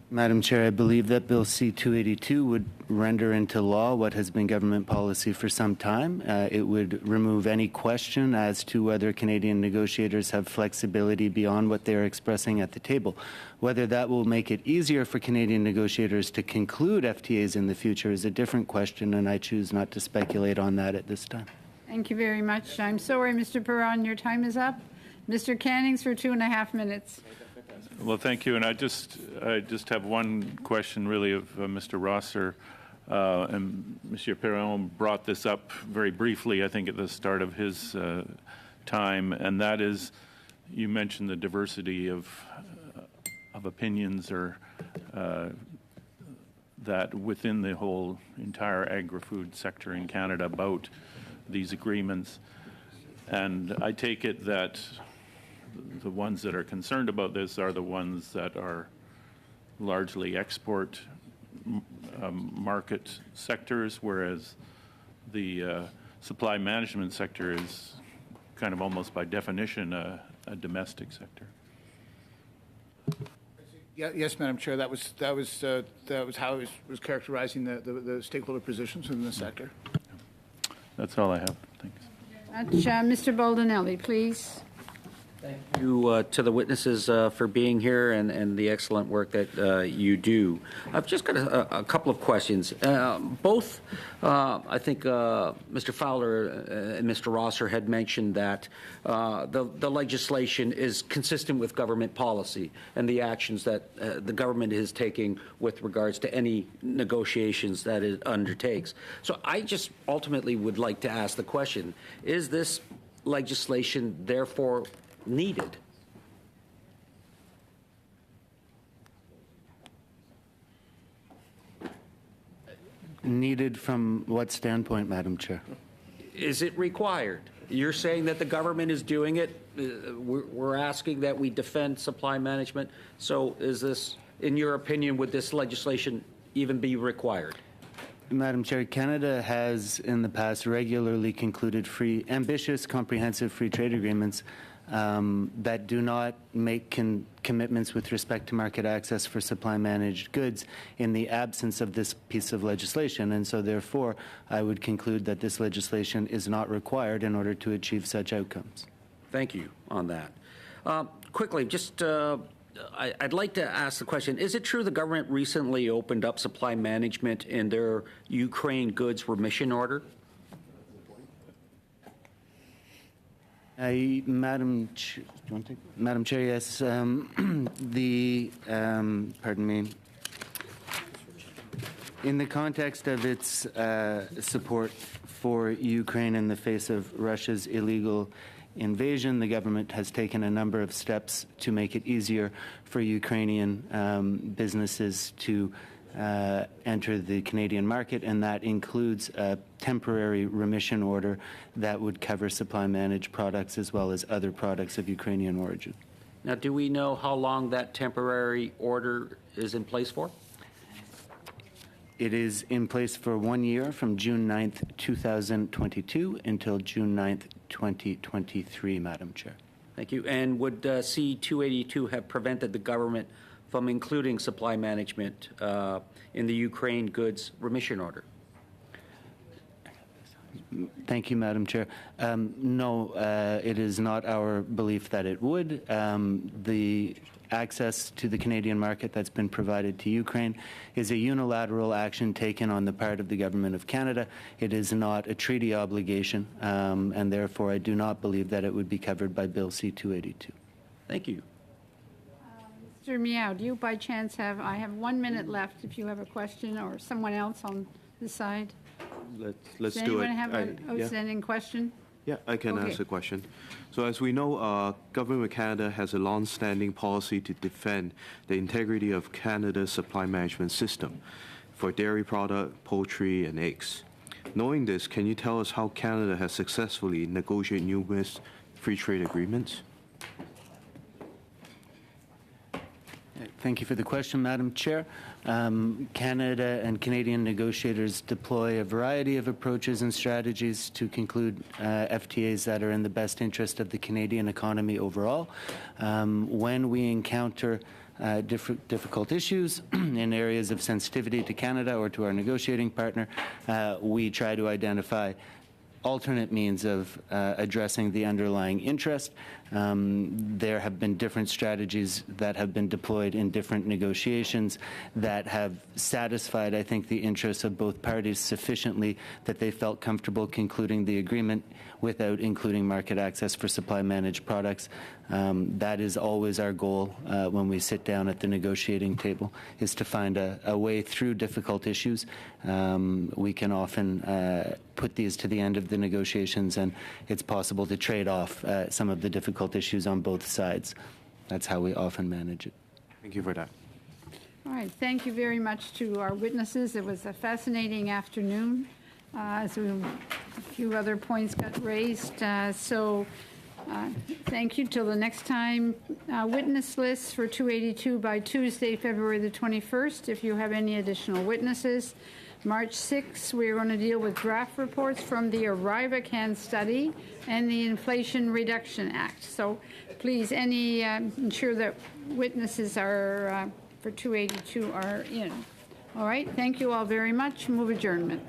Madam Chair, I believe that Bill C-282 would render into law what has been government policy for some time. It would remove any question as to whether Canadian negotiators have flexibility beyond what they are expressing at the table. Whether that will make it easier for Canadian negotiators to conclude FTAs in the future is a different question, and I choose not to speculate on that at this time. Thank you very much. I'm sorry, Mr. Perron, your time is up. Mr. Cannings for 2.5 minutes. Well, thank you. And I just have one question, really, of Mr. Rosser. And Monsieur Perron brought this up very briefly, I think, at the start of his time, and that is, you mentioned the diversity of opinions or that within the whole entire agri-food sector in Canada about these agreements. And I take it that the ones that are concerned about this are the ones that are largely export market sectors, whereas the supply management sector is kind of almost by definition a domestic sector. Yes, Madam Chair. That was how I was characterizing the stakeholder positions in the sector. That's all I have. Thanks. Mr. Baldinelli, please. Thank you to the witnesses for being here and the excellent work that you do. I've just got a couple of questions. Both, I think Mr. Fowler and Mr. Rosser had mentioned that the legislation is consistent with government policy and the actions that the government is taking with regards to any negotiations that it undertakes. So I just ultimately would like to ask the question, is this legislation therefore needed? Needed from what standpoint, Madam Chair? Is it required? You're saying that the government is doing it. We're asking that we defend supply management. So is this, in your opinion, would this legislation even be required? Madam Chair, Canada has in the past regularly concluded ambitious, comprehensive free trade agreements that do not make commitments with respect to market access for supply managed goods in the absence of this piece of legislation. And so therefore, I would conclude that this legislation is not required in order to achieve such outcomes. Thank you on that. Quickly, just I'd like to ask the question, is it true the government recently opened up supply management in their Ukraine goods remission order? Madam Chair, yes. Pardon me. In the context of its support for Ukraine in the face of Russia's illegal invasion, the government has taken a number of steps to make it easier for Ukrainian businesses to enter the Canadian market, and that includes a temporary remission order that would cover supply managed products as well as other products of Ukrainian origin. Now, do we know how long that temporary order is in place for? It is in place for 1 year from June 9th, 2022 until June 9th, 2023, Madam Chair. Thank you. And would C-282 have prevented the government from including supply management in the Ukraine goods remission order? Thank you, Madam Chair. No, it is not our belief that it would. The access to the Canadian market that's been provided to Ukraine is a unilateral action taken on the part of the Government of Canada. It is not a treaty obligation, and therefore I do not believe that it would be covered by Bill C-282. Thank you. Mr. Meow, do you by chance have, I have 1 minute left if you have a question, or someone else on the side? Let's Does do it. anyone have an Yeah. outstanding question? Yeah, I can Okay. answer the question. So as we know, Government of Canada has a long-standing policy to defend the integrity of Canada's supply management system for dairy product, poultry, and eggs. Knowing this, can you tell us how Canada has successfully negotiated numerous free trade agreements? Thank you for the question, Madam Chair. Canada and Canadian negotiators deploy a variety of approaches and strategies to conclude FTAs that are in the best interest of the Canadian economy overall. When we encounter difficult issues in areas of sensitivity to Canada or to our negotiating partner, we try to identify alternate means of addressing the underlying interest. There have been different strategies that have been deployed in different negotiations that have satisfied, I think, the interests of both parties sufficiently that they felt comfortable concluding the agreement without including market access for supply managed products. That is always our goal when we sit down at the negotiating table, is to find a way through difficult issues. We can often put these to the end of the negotiations, and it's possible to trade off some of the difficult issues on both sides. That's how we often manage it. Thank you for that. All right, thank you very much to our witnesses. It was a fascinating afternoon. A few other points got raised. Thank you. Till the next time. Witness lists for 282 by Tuesday, February the 21st, if you have any additional witnesses. March 6th, we're going to deal with draft reports from the Arrivacan study and the Inflation Reduction Act. So please, ensure that witnesses are for 282 are in. All right, thank you all very much. Move adjournment.